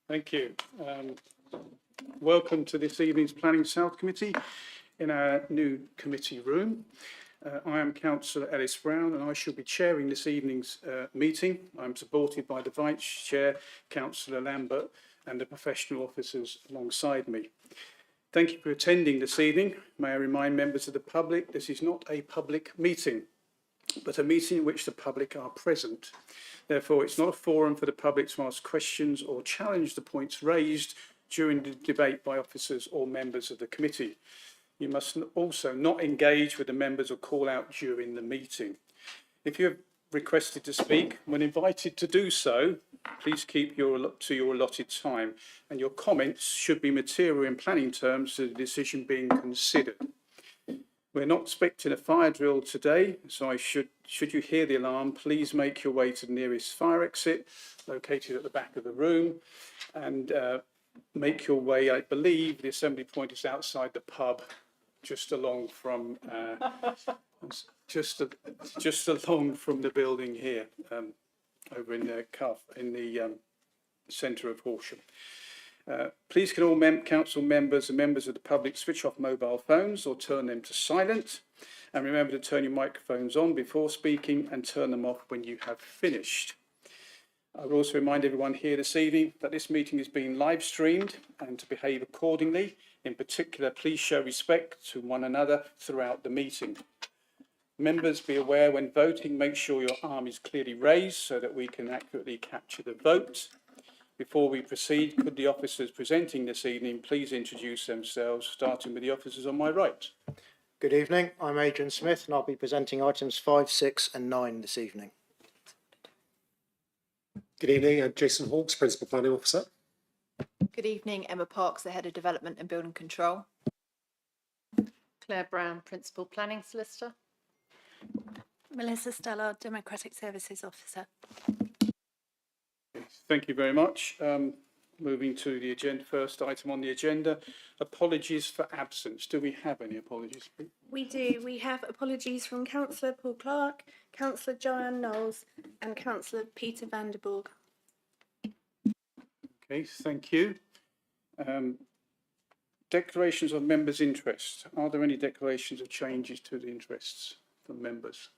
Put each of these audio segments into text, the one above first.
Thank you. Welcome to this evening's Planning South Committee in our new committee room. I am Councillor Ellis Brown and I shall be chairing this evening's meeting. I'm supported by the Vice Chair, Councillor Lambert, and the professional officers alongside me. Thank you for attending this evening. May I remind members of the public, this is not a public meeting, but a meeting in which the public are present. Therefore, it's not a forum for the public to ask questions or challenge the points raised during the debate by officers or members of the committee. You must also not engage with the members or call out during the meeting. If you have requested to speak, when invited to do so, please keep to your allotted time, and your comments should be material in planning terms to the decision being considered. We're not expecting a fire drill today, so should you hear the alarm, please make your way to the nearest fire exit, located at the back of the room, and make your way, I believe the assembly point is outside the pub, just along from just along from the building here, over in the centre of Horsham. Please can all council members and members of the public switch off mobile phones or turn them to silent, and remember to turn your microphones on before speaking and turn them off when you have finished. I will also remind everyone here this evening that this meeting is being live streamed and to behave accordingly. In particular, please show respect to one another throughout the meeting. Members, be aware when voting, make sure your arm is clearly raised so that we can accurately capture the vote. Before we proceed, could the officers presenting this evening please introduce themselves, starting with the officers on my right. Good evening, I'm Adrian Smith and I'll be presenting items 5, 6 and 9 this evening. Good evening, I'm Jason Hawkes, Principal Planning Officer. Good evening, Emma Parks, the Head of Development and Building Control. Claire Brown, Principal Planning Solicitor. Melissa Stallard, Democratic Services Officer. Thank you very much. Moving to the agenda, first item on the agenda, apologies for absence. Do we have any apologies? We do. We have apologies from Councillor Paul Clark, Councillor Joanne Knowles and Councillor Peter Vanderborg. Okay, thank you. Declarations of members' interest. Are there any declarations of changes to the interests from members?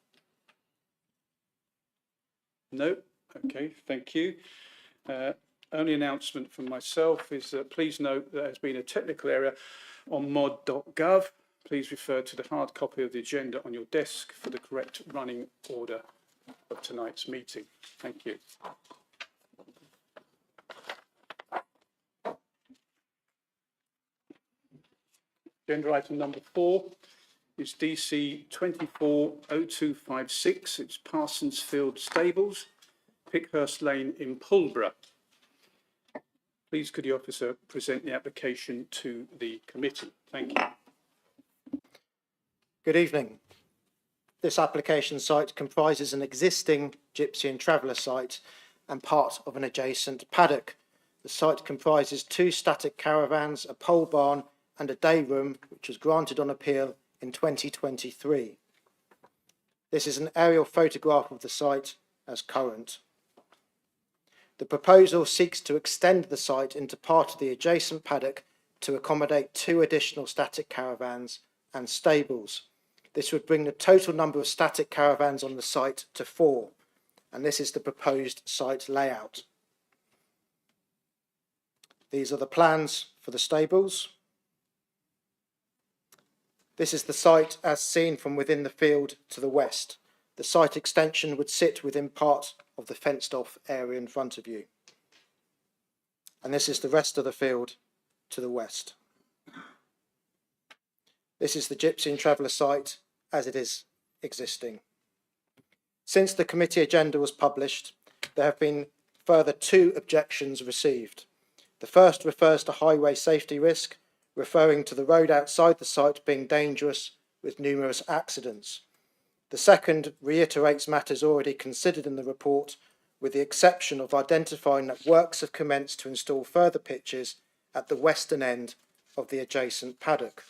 No? Okay, thank you. Only announcement from myself is that please note that there's been a technical error on mod.gov. Please refer to the hard copy of the agenda on your desk for the correct running order of tonight's meeting. Thank you. Agenda item number 4 is DC 240256. It's Parsons Field Stables, Pickhurst Lane in Pulborough. Please could the officer present the application to the committee. Thank you. Good evening. This application site comprises an existing Gypsy and Traveller site and part of an adjacent paddock. The site comprises 2 static caravans, a pole barn and a day room, which was granted on appeal in 2023. This is an aerial photograph of the site as current. The proposal seeks to extend the site into part of the adjacent paddock to accommodate 2 additional static caravans and stables. This would bring the total number of static caravans on the site to 4, and this is the proposed site layout. These are the plans for the stables. This is the site as seen from within the field to the west. The site extension would sit within part of the fenced off area in front of you. And this is the rest of the field to the west. This is the Gypsy and Traveller site as it is existing. Since the committee agenda was published, there have been further 2 objections received. The first refers to highway safety risk, referring to the road outside the site being dangerous with numerous accidents. The second reiterates matters already considered in the report, with the exception of identifying that works have commenced to install further pitches at the western end of the adjacent paddock.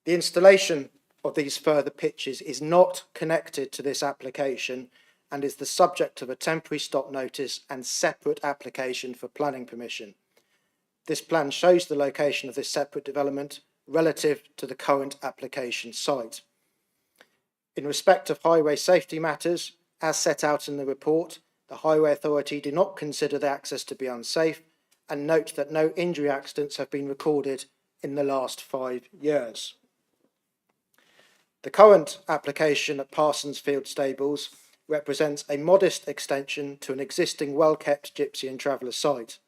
The installation of these further pitches is not connected to this application and is the subject of a temporary stop notice and separate application for planning permission. This plan shows the location of this separate development relative to the current application site. In respect of highway safety matters, as set out in the report, the Highway Authority do not consider the access to be unsafe and note that no injury accidents have been recorded in the last 5 years. The current application at Parsons Field Stables represents a modest extension to an existing well-kept gypsy and traveller site.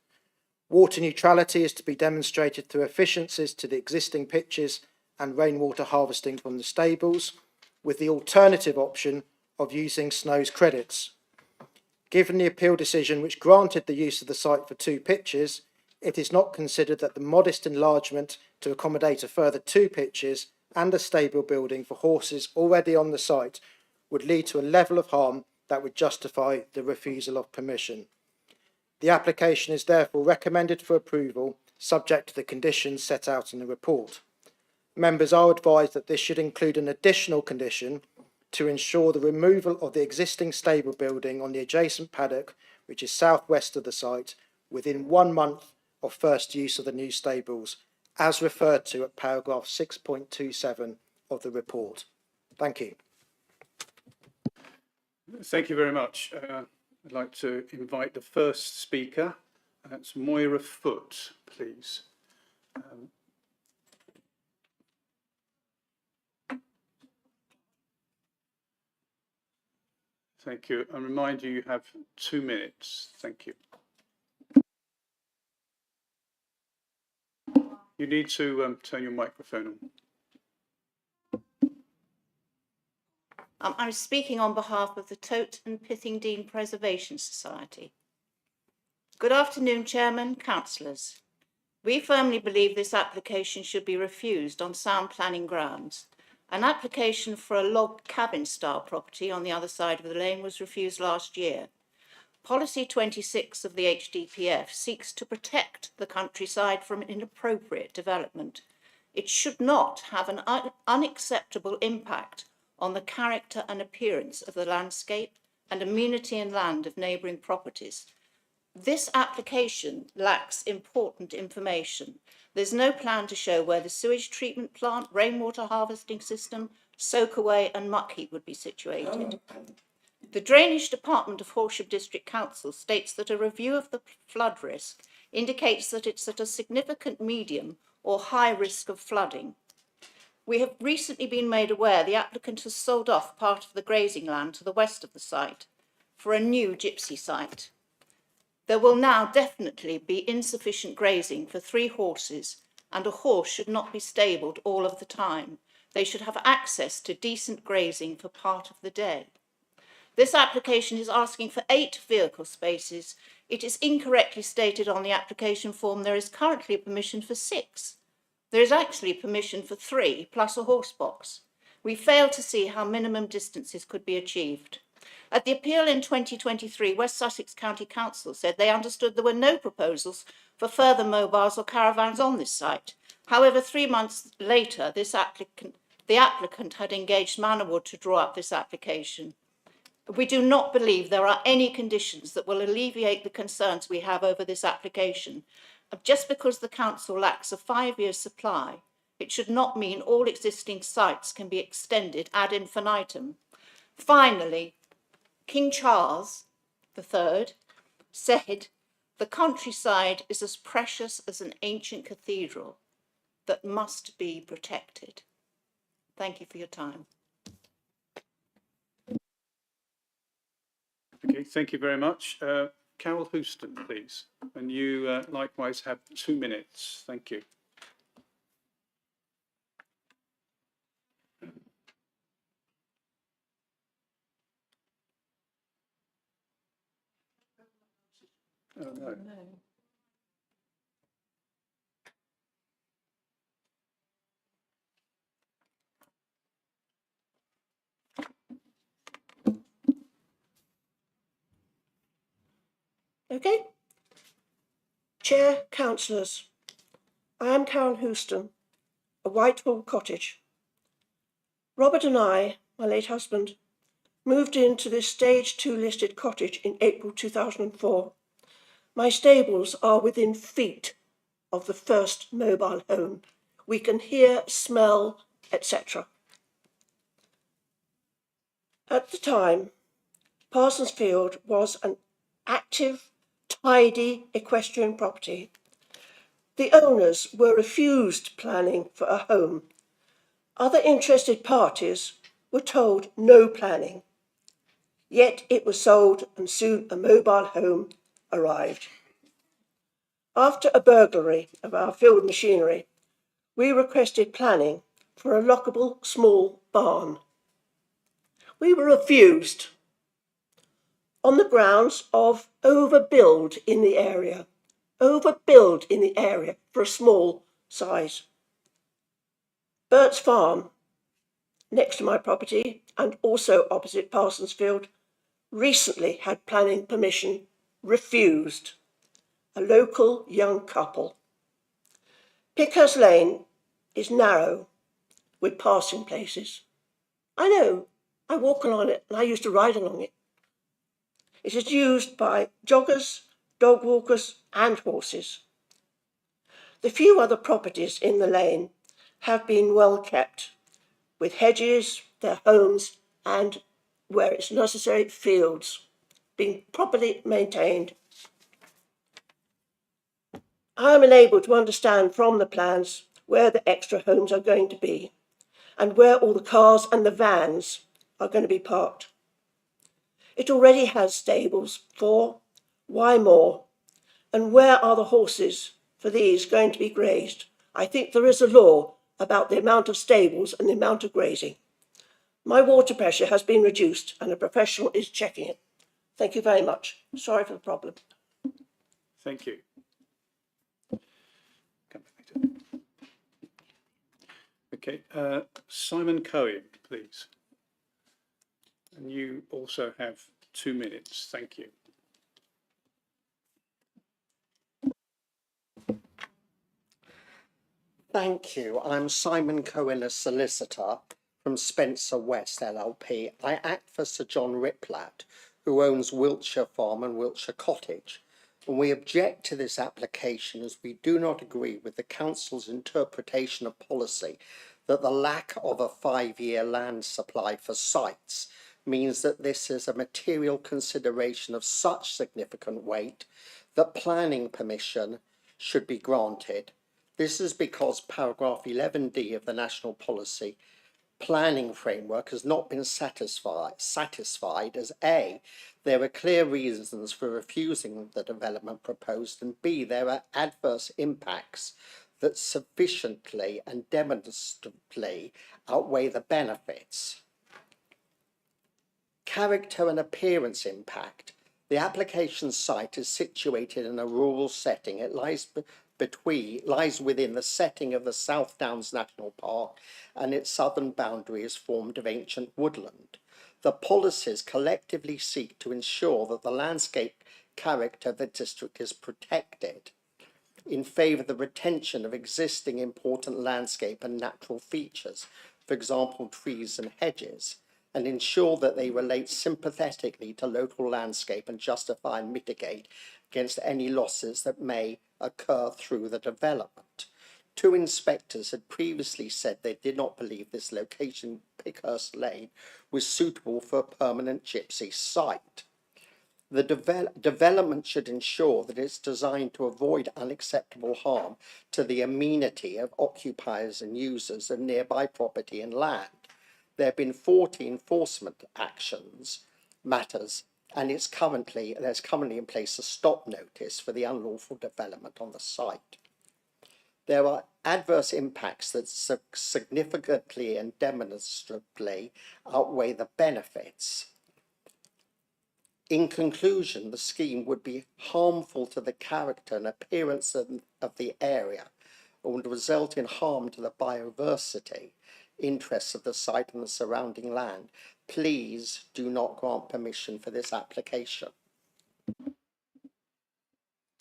Water neutrality is to be demonstrated through efficiencies to the existing pitches and rainwater harvesting from the stables, with the alternative option of using SNOWS credits. Given the appeal decision which granted the use of the site for 2 pitches, it is not considered that the modest enlargement to accommodate a further 2 pitches and a stable building for horses already on the site would lead to a level of harm that would justify the refusal of permission. The application is therefore recommended for approval, subject to the conditions set out in the report. Members are advised that this should include an additional condition to ensure the removal of the existing stable building on the adjacent paddock, which is southwest of the site, within 1 month of first use of the new stables, as referred to at paragraph 6.27 of the report. Thank you. Thank you very much. I'd like to invite the first speaker. That's Moira Foote, please. Thank you. I remind you, you have 2 minutes. Thank you. You need to turn your microphone on. I'm speaking on behalf of the Tote and Pithingdean Preservation Society. Good afternoon, Chairman, councillors. We firmly believe this application should be refused on sound planning grounds. An application for a log cabin style property on the other side of the lane was refused last year. Policy 26 of the HDPF seeks to protect the countryside from inappropriate development. It should not have an unacceptable impact on the character and appearance of the landscape and amenity and land of neighbouring properties. This application lacks important information. There's no plan to show where the sewage treatment plant, rainwater harvesting system, soakaway and muck heap would be situated. The Drainage Department of Horsham District Council states that a review of the flood risk indicates that it's at a significant medium or high risk of flooding. We have recently been made aware the applicant has sold off part of the grazing land to the west of the site for a new gypsy site. There will now definitely be insufficient grazing for 3 horses, and a horse should not be stabled all of the time. They should have access to decent grazing for part of the day. This application is asking for 8 vehicle spaces. It is incorrectly stated on the application form there is currently a permission for 6. There is actually permission for 3 plus a horse box. We fail to see how minimum distances could be achieved. At the appeal in 2023, West Sussex County Council said they understood there were no proposals for further mobiles or caravans on this site. However, 3 months later, the applicant had engaged Manorwood to draw up this application. We do not believe there are any conditions that will alleviate the concerns we have over this application. Just because the council lacks a 5-year supply, it should not mean all existing sites can be extended ad infinitum. Finally, King Charles III said, "The countryside is as precious as an ancient cathedral that must be protected." Thank you for your time. Okay, thank you very much. Carol Houston, please. And you likewise have 2 minutes. Thank you. Oh, no. Okay. Chair, councillors, I am Carol Houston, of Whitehall Cottage. Robert and I, my late husband, moved into this Stage 2 listed cottage in April 2004. My stables are within feet of the first mobile home. We can hear, smell, etc. At the time, Parsons Field was an active, tidy equestrian property. The owners were refused planning for a home. Other interested parties were told no planning. Yet it was sold and soon a mobile home arrived. After a burglary of our field machinery, we requested planning for a lockable small barn. We were refused on the grounds of overbuild in the area. Overbuild in the area for a small size. Burt's Farm, next to my property and also opposite Parsons Field, recently had planning permission refused. A local young couple. Pickhurst Lane is narrow with passing places. I know, I walk along it and I used to ride along it. It is used by joggers, dog walkers and horses. The few other properties in the lane have been well kept, with hedges, their homes and, where it's necessary, fields being properly maintained. I am unable to understand from the plans where the extra homes are going to be and where all the cars and the vans are going to be parked. It already has stables for why more? And where are the horses for these going to be grazed? I think there is a law about the amount of stables and the amount of grazing. My water pressure has been reduced and a professional is checking it. Thank you very much. Sorry for the problem. Thank you. Come back later. Okay, Simon Cohen, please. And you also have 2 minutes. Thank you. Thank you. I'm Simon Cohen, a solicitor from Spencer West LLP. I act for Sir John Riplatt, who owns Wiltshire Farm and Wiltshire Cottage. And we object to this application as we do not agree with the Council's interpretation of policy that the lack of a 5-year land supply for sites means that this is a material consideration of such significant weight that planning permission should be granted. This is because paragraph 11D of the National Policy Planning Framework has not been satisfied as A, there are clear reasons for refusing the development proposed, and B, there are adverse impacts that sufficiently and demonstrably outweigh the benefits. Character and appearance impact. The application site is situated in a rural setting. It lies within the setting of the South Downs National Park, and its southern boundary is formed of ancient woodland. The policies collectively seek to ensure that the landscape character of the district is protected in favour of the retention of existing important landscape and natural features, for example, trees and hedges, and ensure that they relate sympathetically to local landscape and justify and mitigate against any losses that may occur through the development. 2 inspectors had previously said they did not believe this location, Pickhurst Lane, was suitable for a permanent gypsy site. The development should ensure that it's designed to avoid unacceptable harm to the amenity of occupiers and users of nearby property and land. There have been 40 enforcement matters, and there's currently in place a stop notice for the unlawful development on the site. There are adverse impacts that significantly and demonstrably outweigh the benefits. In conclusion, the scheme would be harmful to the character and appearance of the area and would result in harm to the biodiversity interests of the site and the surrounding land. Please do not grant permission for this application.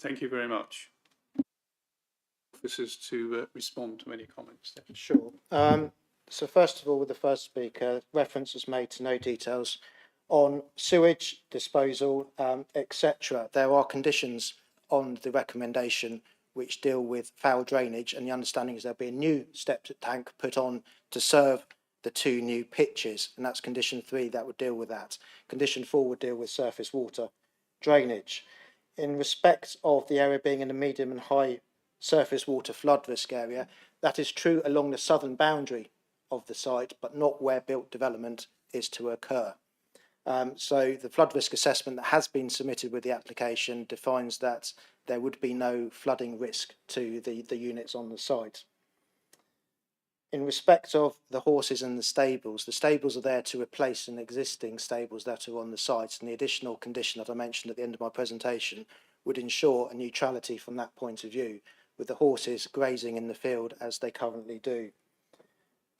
Thank you very much. Officers to respond to any comments there. Sure. So first of all, with the first speaker, reference was made to no details On sewage disposal, etc., there are conditions on the recommendation which deal with foul drainage, and the understanding is there'll be a new septic tank put on to serve the 2 new pitches, and that's condition 3 that would deal with that. Condition 4 would deal with surface water drainage. In respect of the area being in a medium and high surface water flood risk area, that is true along the southern boundary of the site, but not where built development is to occur. So the flood risk assessment that has been submitted with the application defines that there would be no flooding risk to the units on the site. In respect of the horses and the stables are there to replace an existing stables that are on the site, and the additional condition that I mentioned at the end of my presentation would ensure a neutrality from that point of view, with the horses grazing in the field as they currently do.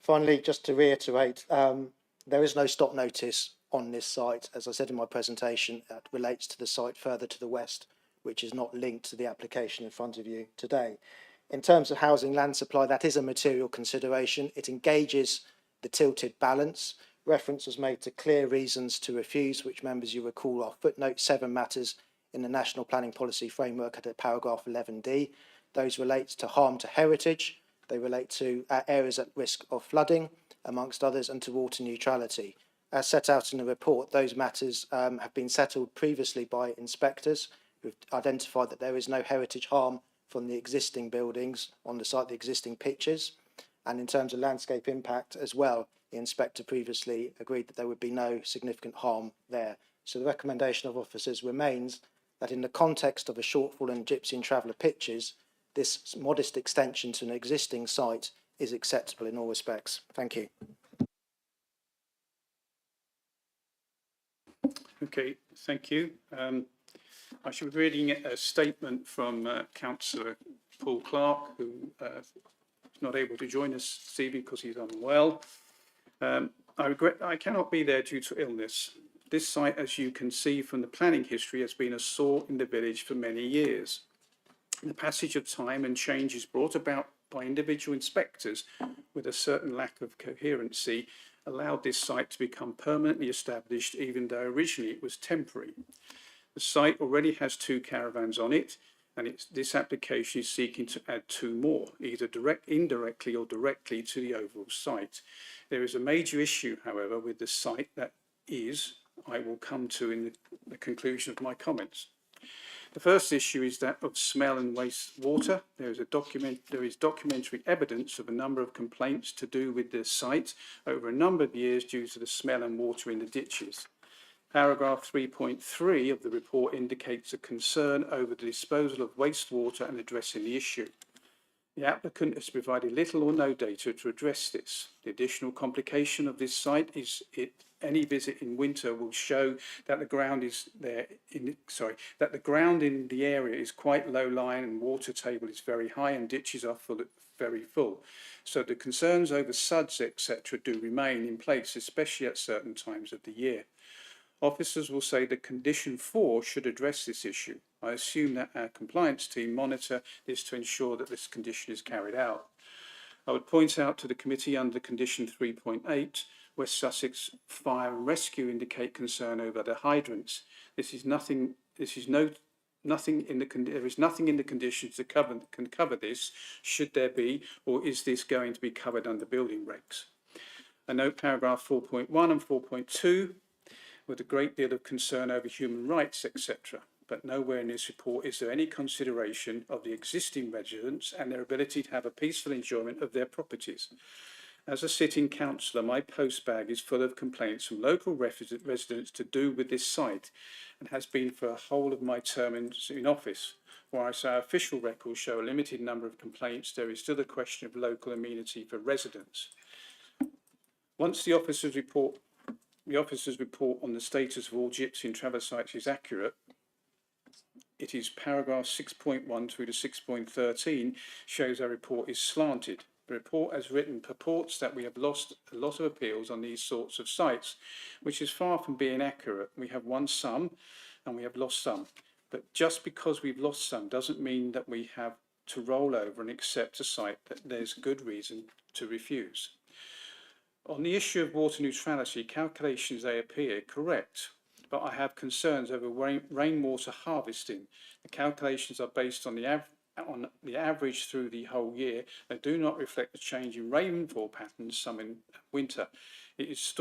Finally, just to reiterate, there is no stop notice on this site. As I said in my presentation, that relates to the site further to the west, which is not linked to the application in front of you today. In terms of housing land supply, that is a material consideration. It engages the tilted balance. Reference was made to clear reasons to refuse, which members you recall are footnote 7 matters in the National Planning Policy Framework at paragraph 11D. Those relate to harm to heritage. They relate to areas at risk of flooding, amongst others, and to water neutrality. As set out in the report, those matters have been settled previously by inspectors who've identified that there is no heritage harm from the existing buildings on the site, the existing pitches. And in terms of landscape impact as well, the inspector previously agreed that there would be no significant harm there. So the recommendation of officers remains that in the context of a shortfall in Gypsy and Traveller pitches, this modest extension to an existing site is acceptable in all respects. Thank you. Okay, thank you. I shall be reading a statement from Councillor Paul Clark, who is not able to join us this evening because he's unwell. I regret I cannot be there due to illness. This site, as you can see from the planning history, has been a sore in the village for many years. The passage of time and changes brought about by individual inspectors with a certain lack of coherency allowed this site to become permanently established, even though originally it was temporary. The site already has 2 caravans on it, and this application is seeking to add 2 more, either indirectly or directly to the overall site. There is a major issue, however, with the site that I will come to in the conclusion of my comments. The first issue is that of smell and wastewater. There is documentary evidence of a number of complaints to do with this site over a number of years due to the smell and water in the ditches. Paragraph 3.3 of the report indicates a concern over the disposal of wastewater and addressing the issue. The applicant has provided little or no data to address this. The additional complication of this site is any visit in winter will show that the ground in the area is quite low lying and water table is very high and ditches are very full. So the concerns over suds, etc. do remain in place, especially at certain times of the year. Officers will say that condition 4 should address this issue. I assume that our compliance team monitor this to ensure that this condition is carried out. I would point out to the committee under condition 3.8, West Sussex Fire and Rescue indicate concern over the hydrants. There is nothing in the conditions that can cover this, should there be, or is this going to be covered under building regs? I note paragraph 4.1 and 4.2 with a great deal of concern over human rights, etc. But nowhere in this report is there any consideration of the existing residents and their ability to have a peaceful enjoyment of their properties. As a sitting councillor, my postbag is full of complaints from local residents to do with this site and has been for a whole of my term in office. Whilst our official records show a limited number of complaints, there is still a question of local amenity for residents. Once the officer's report on the status of all Gypsy and Traveller sites is accurate, it is paragraph 6.1 through to 6.13 shows our report is slanted. The report as written purports that we have lost a lot of appeals on these sorts of sites, which is far from being accurate. We have won some and we have lost some. But just because we've lost some doesn't mean that we have to roll over and accept a site that there's good reason to refuse. On the issue of water neutrality, calculations they appear correct, but I have concerns over rainwater harvesting. The calculations are based on the average through the whole year. They do not reflect the change in rainfall patterns, some in winter. Is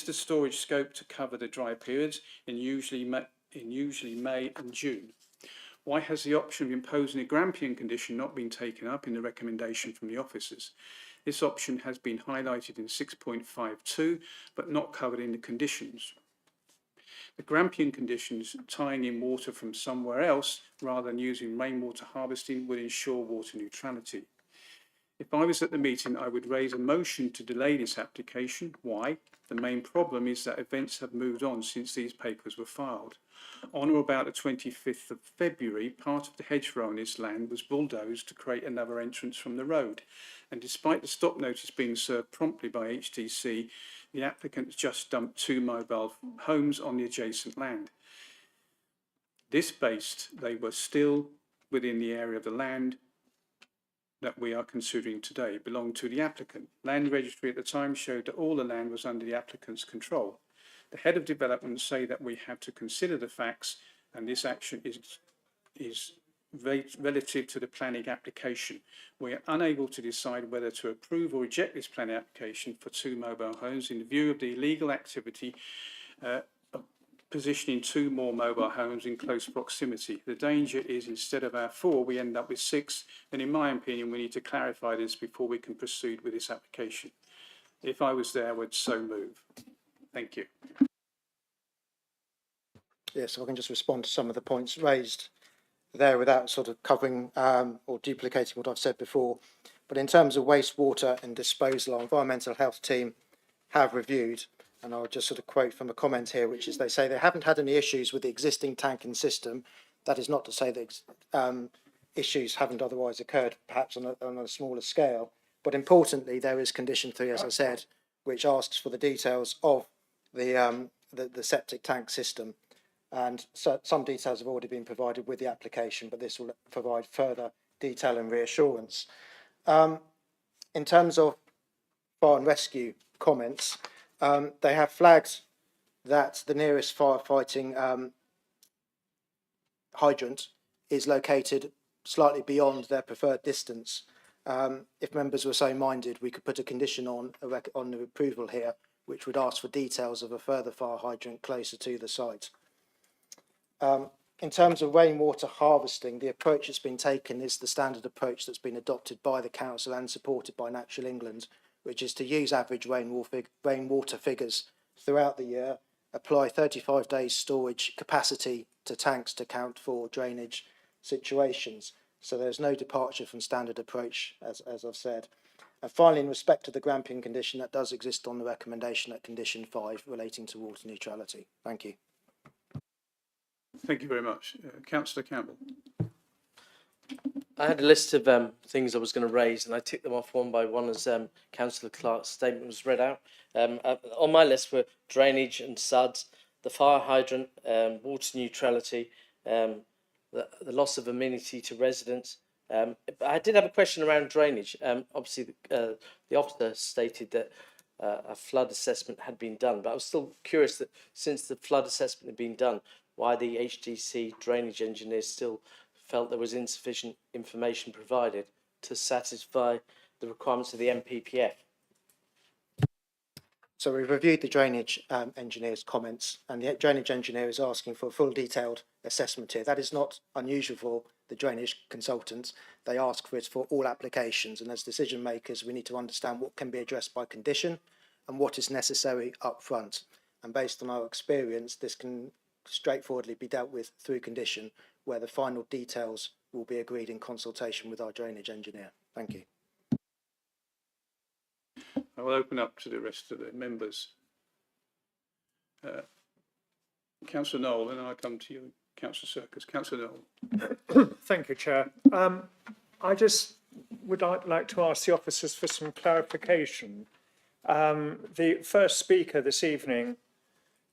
the storage scope to cover the dry periods in usually May and June? Why has the option of imposing a Grampian condition not been taken up in the recommendation from the officers? This option has been highlighted in 6.52, but not covered in the conditions. The Grampian conditions, tying in water from somewhere else rather than using rainwater harvesting, would ensure water neutrality. If I was at the meeting, I would raise a motion to delay this application. Why? The main problem is that events have moved on since these papers were filed. On or about the 25th of February, part of the hedgerow on this land was bulldozed to create another entrance from the road. And despite the stop notice being served promptly by HDC, the applicants just dumped 2 mobile homes on the adjacent land. This based, they were still within the area of the land that we are considering today belonged to the applicant. Land registry at the time showed that all the land was under the applicant's control. The head of development say that we have to consider the facts, and this action is relative to the planning application. We are unable to decide whether to approve or reject this planning application for 2 mobile homes in view of the illegal activity of positioning 2 more mobile homes in close proximity. The danger is instead of our 4, we end up with 6, and in my opinion, we need to clarify this before we can proceed with this application. If I was there, I would so move. Thank you. Yes, so I can just respond to some of the points raised there without sort of covering or duplicating what I've said before. But in terms of wastewater and disposal, our environmental health team have reviewed, and I'll just sort of quote from a comment here, which is they say they haven't had any issues with the existing tank and system. That is not to say that issues haven't otherwise occurred, perhaps on a smaller scale. But importantly, there is condition 3, as I said, which asks for the details of the septic tank system. And so some details have already been provided with the application, but this will provide further detail and reassurance. In terms of fire and rescue comments, they have flagged that the nearest firefighting hydrant is located slightly beyond their preferred distance. If members were so minded, we could put a condition on the approval here, which would ask for details of a further fire hydrant closer to the site. In terms of rainwater harvesting, the approach that's been taken is the standard approach that's been adopted by the council and supported by Natural England, which is to use average rainwater figures throughout the year, apply 35 days storage capacity to tanks to account for drainage situations. So there's no departure from standard approach, as I've said. And finally, in respect to the Grampian condition, that does exist on the recommendation at condition 5 relating to water neutrality. Thank you. Thank you very much. Councillor Campbell. I had a list of things I was going to raise, and I ticked them off one by one as Councillor Clark's statement was read out. On my list were drainage and SUDs, the fire hydrant, water neutrality, the loss of amenity to residents. I did have a question around drainage. Obviously, the officer stated that a flood assessment had been done, but I was still curious that since the flood assessment had been done, why the HDC drainage engineers still felt there was insufficient information provided to satisfy the requirements of the MPPF. So we've reviewed the drainage engineer's comments, and the drainage engineer is asking for a full detailed assessment here. That is not unusual for the drainage consultants. They ask for it for all applications, and as decision makers, we need to understand what can be addressed by condition and what is necessary up front. And based on our experience, this can straightforwardly be dealt with through condition, where the final details will be agreed in consultation with our drainage engineer. Thank you. I will open up to the rest of the members. Councillor Knoll, and then I'll come to you, Councillor Circus. Councillor Knoll. Thank you, Chair. I just would like to ask the officers for some clarification. The first speaker this evening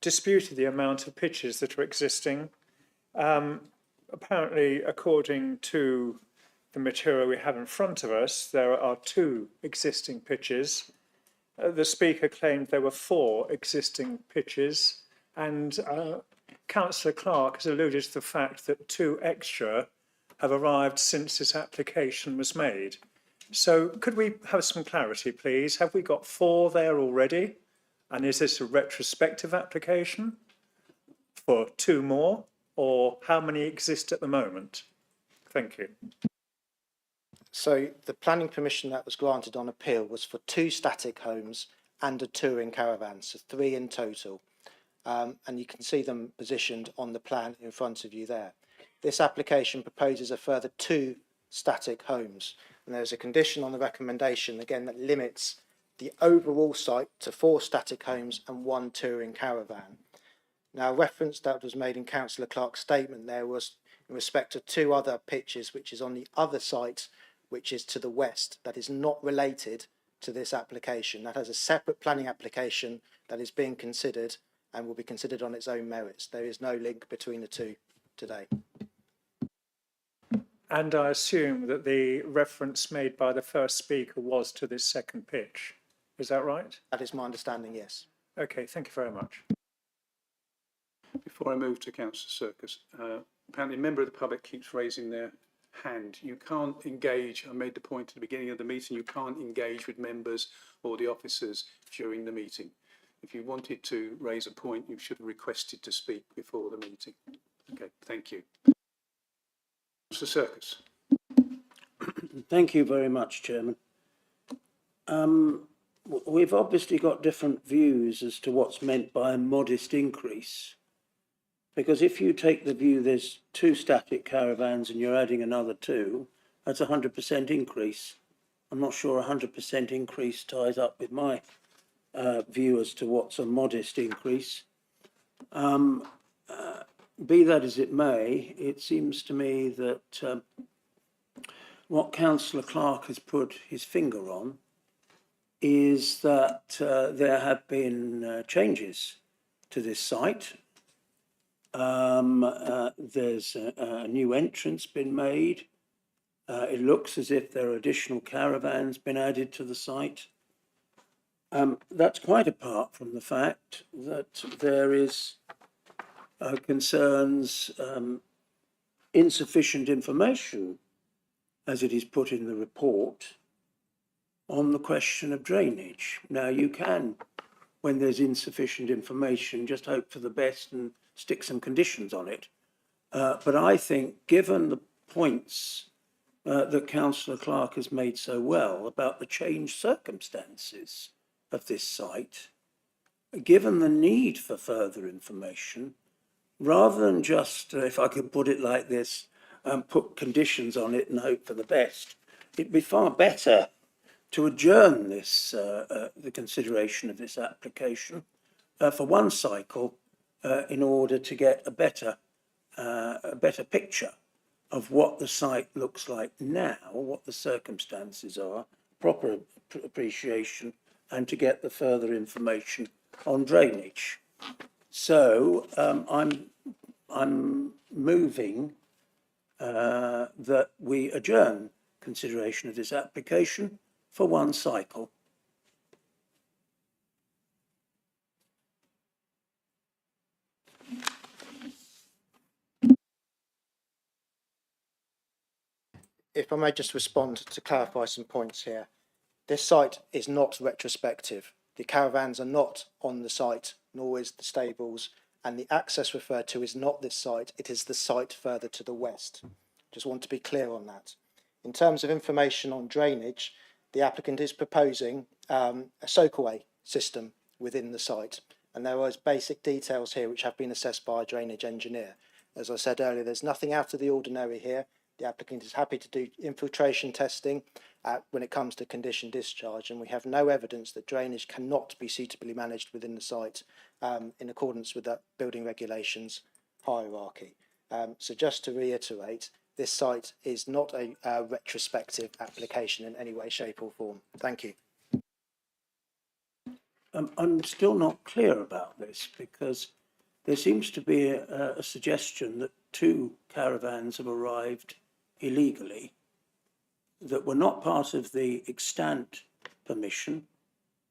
disputed the amount of pitches that are existing. Apparently, according to the material we have in front of us, there are 2 existing pitches, the speaker claimed there were 4 existing pitches, and Councillor Clark has alluded to the fact that 2 extra have arrived since this application was made. So could we have some clarity, please? Have we got 4 there already? And is this a retrospective application for 2 more? Or how many exist at the moment? Thank you. So the planning permission that was granted on appeal was for 2 static homes and a touring caravan, so 3 in total. And you can see them positioned on the plan in front of you there. This application proposes a further 2 static homes, and there's a condition on the recommendation, again, that limits the overall site to 4 static homes and 1 touring caravan. Now, a reference that was made in Councillor Clark's statement there was in respect of 2 other pitches, which is on the other site, which is to the west, that is not related to this application. That has a separate planning application that is being considered and will be considered on its own merits. There is no link between the 2 today. And I assume that the reference made by the first speaker was to this second pitch. Is that right? That is my understanding, yes. Okay, thank you very much. Before I move to Councillor Circus, apparently a member of the public keeps raising their hand. You can't engage, I made the point at the beginning of the meeting, you can't engage with members or the officers during the meeting. If you wanted to raise a point, you should have requested to speak before the meeting. Okay, thank you. Councillor Circus. Thank you very much, Chairman. We've obviously got different views as to what's meant by a modest increase. Because if you take the view there's 2 static caravans and you're adding another 2, that's a 100% increase. I'm not sure a 100% increase ties up with my view as to what's a modest increase. Be that as it may, it seems to me that what Councillor Clark has put his finger on is that there have been changes to this site. There's a new entrance been made. It looks as if there are additional caravans been added to the site. That's quite apart from the fact that there is concerns insufficient information, as it is put in the report, on the question of drainage. Now, you can, when there's insufficient information, just hope for the best and stick some conditions on it. But I think, given the points that Councillor Clark has made so well about the changed circumstances of this site, given the need for further information, rather than just, if I could put it like this, put conditions on it and hope for the best, it'd be far better to adjourn this, the consideration of this application for 1 cycle in order to get a better picture of what the site looks like now, what the circumstances are, proper appreciation, and to get the further information on drainage. So I'm moving that we adjourn consideration of this application for 1 cycle. If I may just respond to clarify some points here. This site is not retrospective. The caravans are not on the site, nor is the stables, and the access referred to is not this site, it is the site further to the west. Just want to be clear on that. In terms of information on drainage, the applicant is proposing a soakaway system within the site, and there are basic details here which have been assessed by a drainage engineer. As I said earlier, there's nothing out of the ordinary here. The applicant is happy to do infiltration testing when it comes to condition discharge, and we have no evidence that drainage cannot be suitably managed within the site in accordance with that building regulations hierarchy. So just to reiterate, this site is not a retrospective application in any way, shape or form. Thank you. I'm still not clear about this because there seems to be a suggestion that 2 caravans have arrived illegally that were not part of the extant permission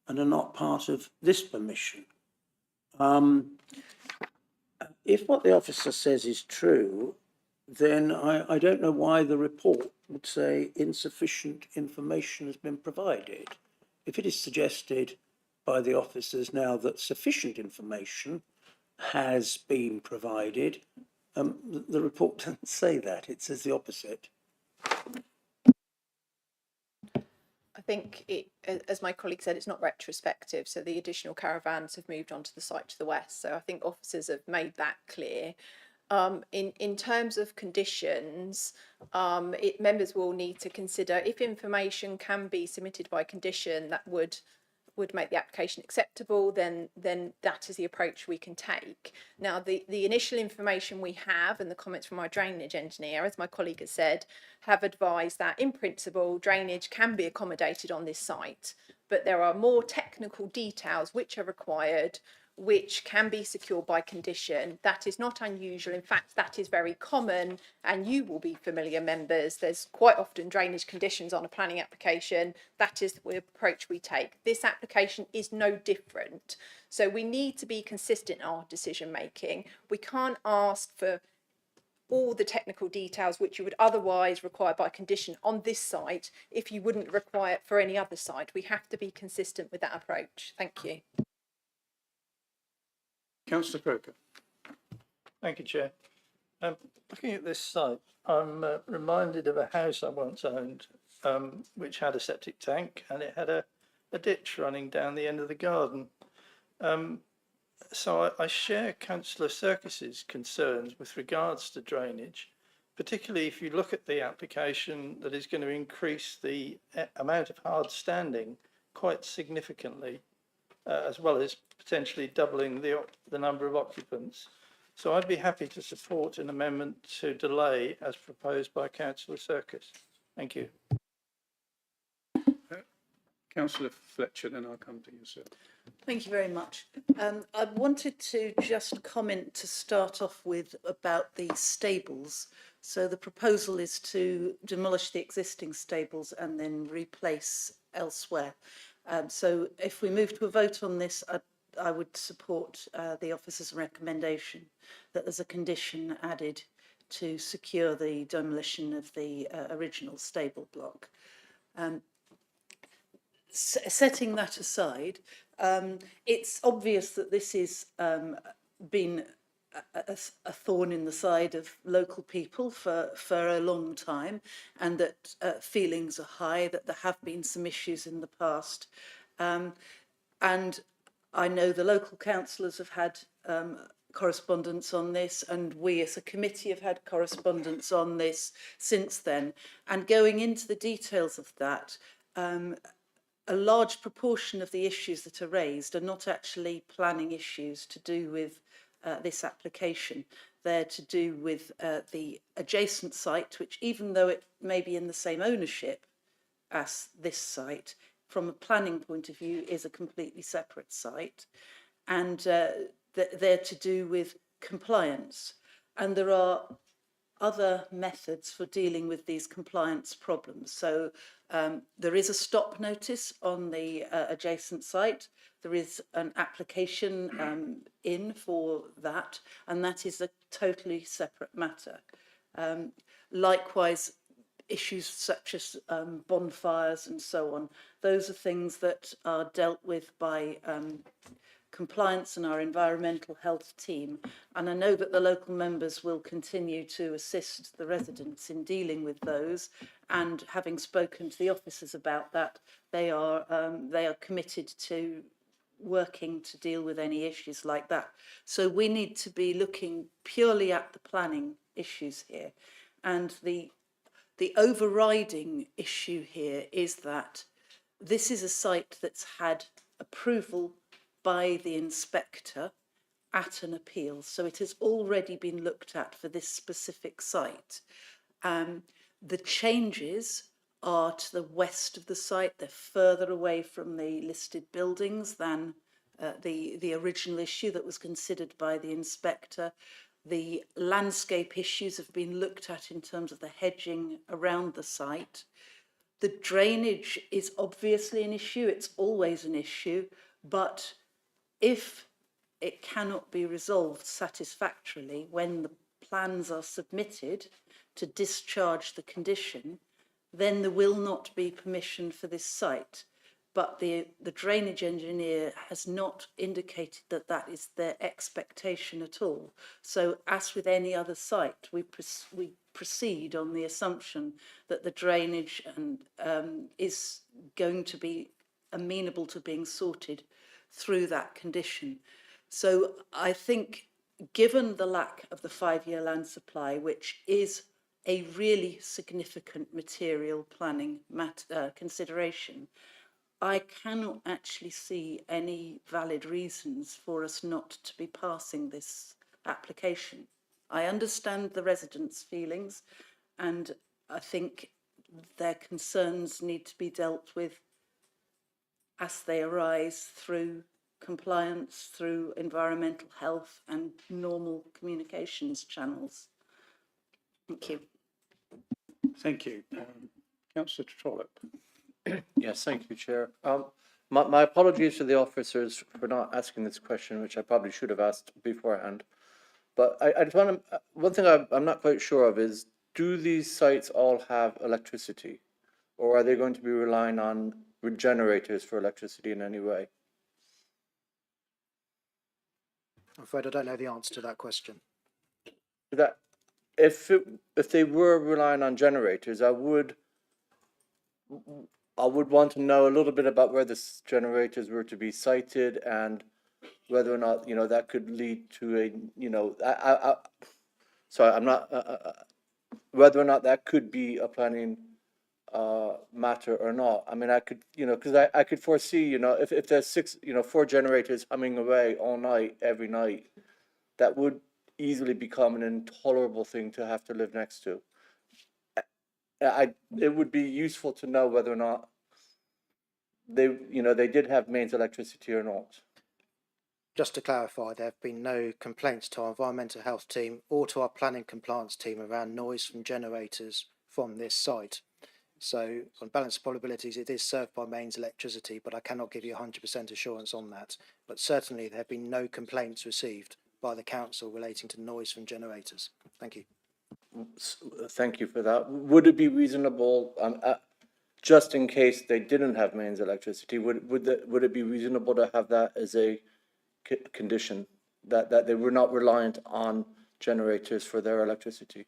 and are not part of this permission. If what the officer says is true, then I don't know why the report would say insufficient information has been provided. If it is suggested by the officers now that sufficient information has been provided, the report doesn't say that, it says the opposite. I think it, as my colleague said, it's not retrospective. So the additional caravans have moved onto the site to the west. So I think officers have made that clear. In terms of conditions, members will need to consider if information can be submitted by condition that would make the application acceptable, then that is the approach we can take. Now, the initial information we have and the comments from our drainage engineer, as my colleague has said, have advised that in principle drainage can be accommodated on this site, but there are more technical details which are required, which can be secured by condition. That is not unusual. In fact, that is very common, and you will be familiar, members. There's quite often drainage conditions on a planning application. That is the approach we take. This application is no different. So we need to be consistent in our decision making. We can't ask for all the technical details which you would otherwise require by condition on this site if you wouldn't require it for any other site. We have to be consistent with that approach. Thank you. Councillor Croker. Thank you, Chair. Looking at this site, I'm reminded of a house I once owned, which had a septic tank and it had a ditch running down the end of the garden. So I share Councillor Serkis's concerns with regards to drainage, particularly if you look at the application that is going to increase the amount of hard standing quite significantly, as well as potentially doubling the number of occupants. So I'd be happy to support an amendment to delay as proposed by Councillor Serkis. Thank you. Councillor Fletcher, then I'll come to you, sir. Thank you very much. I wanted to just comment to start off with about the stables. So the proposal is to demolish the existing stables and then replace elsewhere. So if we move to a vote on this, I would support the officer's recommendation that there's a condition added to secure the demolition of the original stable block. Setting that aside, it's obvious that this has been a thorn in the side of local people for a long time, and that feelings are high, that there have been some issues in the past. And I know the local councillors have had correspondence on this, and we as a committee have had correspondence on this since then. And going into the details of that, a large proportion of the issues that are raised are not actually planning issues to do with this application. They're to do with the adjacent site, which, even though it may be in the same ownership as this site, from a planning point of view is a completely separate site, and they're to do with compliance. And there are other methods for dealing with these compliance problems. So there is a stop notice on the adjacent site. There is an application in for that, and that is a totally separate matter. Likewise, issues such as bonfires and so on, those are things that are dealt with by compliance and our environmental health team, and I know that the local members will continue to assist the residents in dealing with those, and having spoken to the officers about that, they are committed to working to deal with any issues like that. So we need to be looking purely at the planning issues here, and the overriding issue here is that this is a site that's had approval by the inspector at an appeal. So it has already been looked at for this specific site. The changes are to the west of the site. They're further away from the listed buildings than the original issue that was considered by the inspector. The landscape issues have been looked at in terms of the hedging around the site. The drainage is obviously an issue. It's always an issue. But if it cannot be resolved satisfactorily when the plans are submitted to discharge the condition, then there will not be permission for this site. But the drainage engineer has not indicated that that is their expectation at all. So as with any other site, we proceed on the assumption that the drainage is going to be amenable to being sorted through that condition. So I think, given the lack of the 5-year land supply, which is a really significant material planning consideration, I cannot actually see any valid reasons for us not to be passing this application. I understand the residents' feelings, and I think their concerns need to be dealt with as they arise through compliance, through environmental health and normal communications channels. Thank you. Thank you. Councillor Trollope. Yes, thank you, Chair. My apologies to the officers for not asking this question, which I probably should have asked beforehand. But I just want to, one thing I'm not quite sure of is, do these sites all have electricity? Or are they going to be relying on generators for electricity in any way? I'm afraid I don't know the answer to that question. That if they were relying on generators, I would want to know a little bit about where the generators were to be sited and whether or not, you know, that could lead to a, you know, sorry, I'm not, whether or not that could be a planning matter or not. I mean, I could, you know, because I could foresee, you know, if there's 4 generators humming away all night, every night, that would easily become an intolerable thing to have to live next to. It would be useful to know whether or not they did have mains electricity or not. Just to clarify, there have been no complaints to our environmental health team or to our planning compliance team around noise from generators from this site. So on balance of probabilities, it is served by mains electricity, but I cannot give you 100% assurance on that. But certainly there have been no complaints received by the council relating to noise from generators. Thank you. Thank you for that. Would it be reasonable, just in case they didn't have mains electricity, would it be reasonable to have that as a condition, that they were not reliant on generators for their electricity?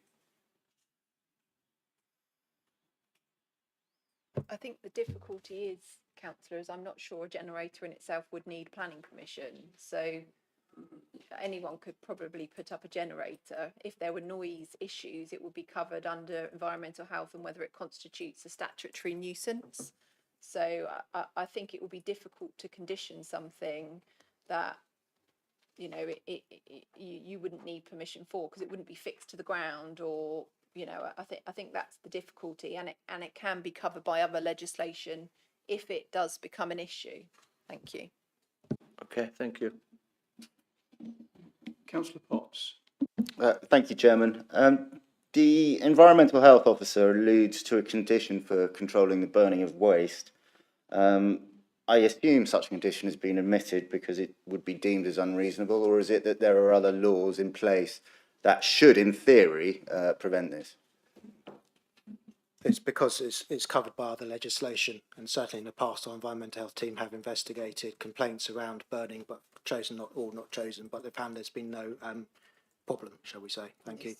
I think the difficulty is, councillors, I'm not sure a generator in itself would need planning permission. So anyone could probably put up a generator. If there were noise issues, it would be covered under environmental health and whether it constitutes a statutory nuisance. So I think it would be difficult to condition something that, you know, you wouldn't need permission for, because it wouldn't be fixed to the ground, or, you know, I think that's the difficulty, and it can be covered by other legislation if it does become an issue. Thank you. Okay, thank you. Councillor Potts. Thank you, Chairman. The Environmental Health Officer alludes to a condition for controlling the burning of waste. I assume such a condition has been omitted because it would be deemed as unreasonable, or is it that there are other laws in place that should, in theory, prevent this? It's because it's covered by other legislation, and certainly in the past our environmental health team have investigated complaints around burning, but not chosen, but they found there's been no problem, shall we say. Thank you.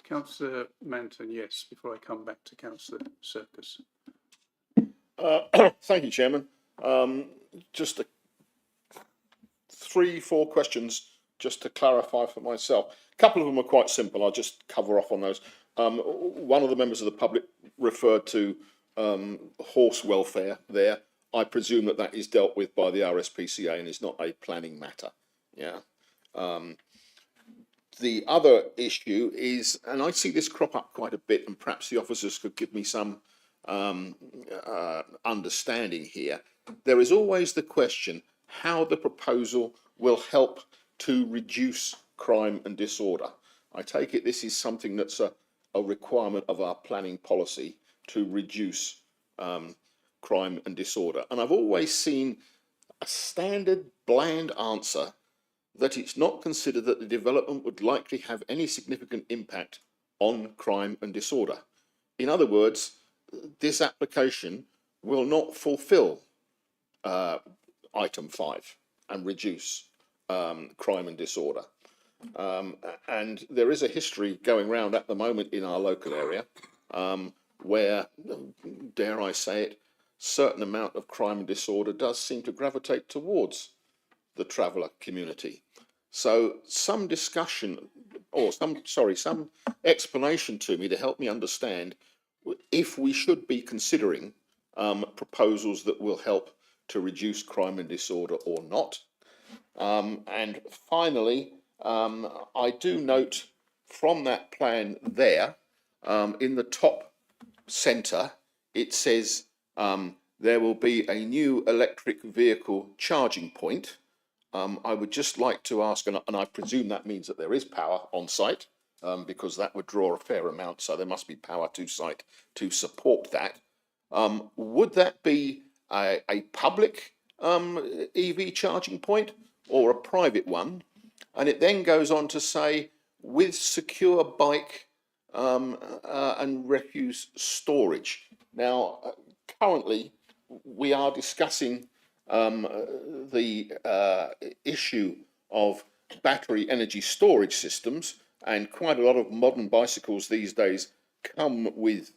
Councillor Manton, yes, before I come back to Councillor Circus. Thank you, Chairman. Just 3-4 questions just to clarify for myself. A couple of them are quite simple. I'll just cover off on those. One of the members of the public referred to horse welfare there. I presume that is dealt with by the RSPCA and is not a planning matter. Yeah. the other issue is, and I see this crop up quite a bit, and perhaps the officers could give me some understanding here. There is always the question how the proposal will help to reduce crime and disorder. I take it this is something that's a requirement of our planning policy to reduce crime and disorder. And I've always seen a standard bland answer that it's not considered that the development would likely have any significant impact on crime and disorder. In other words, this application will not fulfil item 5 and reduce crime and disorder. And there is a history going round at the moment in our local area where, dare I say it, certain amount of crime and disorder does seem to gravitate towards the traveller community. So some discussion, or some explanation to me to help me understand if we should be considering proposals that will help to reduce crime and disorder or not. And finally, I do note from that plan there, in the top centre, it says there will be a new electric vehicle charging point. I would just like to ask, and I presume that means that there is power on site, because that would draw a fair amount, so there must be power to site to support that. Would that be a public EV charging point or a private one? And it then goes on to say, with secure bike and refuse storage. Now, currently, we are discussing the issue of battery energy storage systems, and quite a lot of modern bicycles these days come with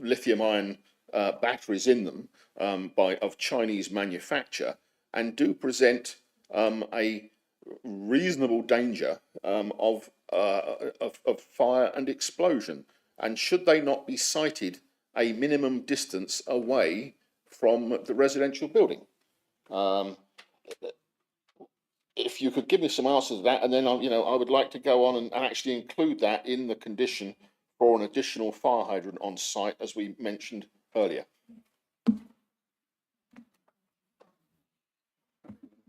lithium-ion batteries in them of Chinese manufacture, and do present a reasonable danger of fire and explosion. And should they not be sited a minimum distance away from the residential building? If you could give me some answers to that, and then I would like to go on and actually include that in the condition for an additional fire hydrant on site, as we mentioned earlier.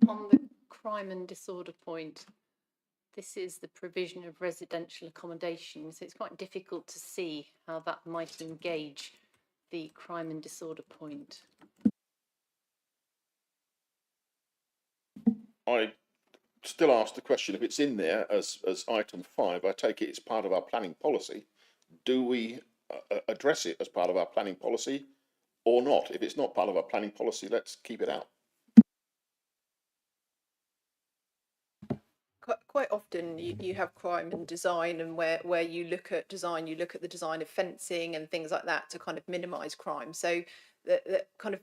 On the crime and disorder point, this is the provision of residential accommodation, so it's quite difficult to see how that might engage the crime and disorder point. I still ask the question, if it's in there as item 5, I take it it's part of our planning policy. Do we address it as part of our planning policy or not? If it's not part of our planning policy, let's keep it out. Quite often you have crime and design, and where you look at design, you look at the design of fencing and things like that to kind of minimise crime. So the kind of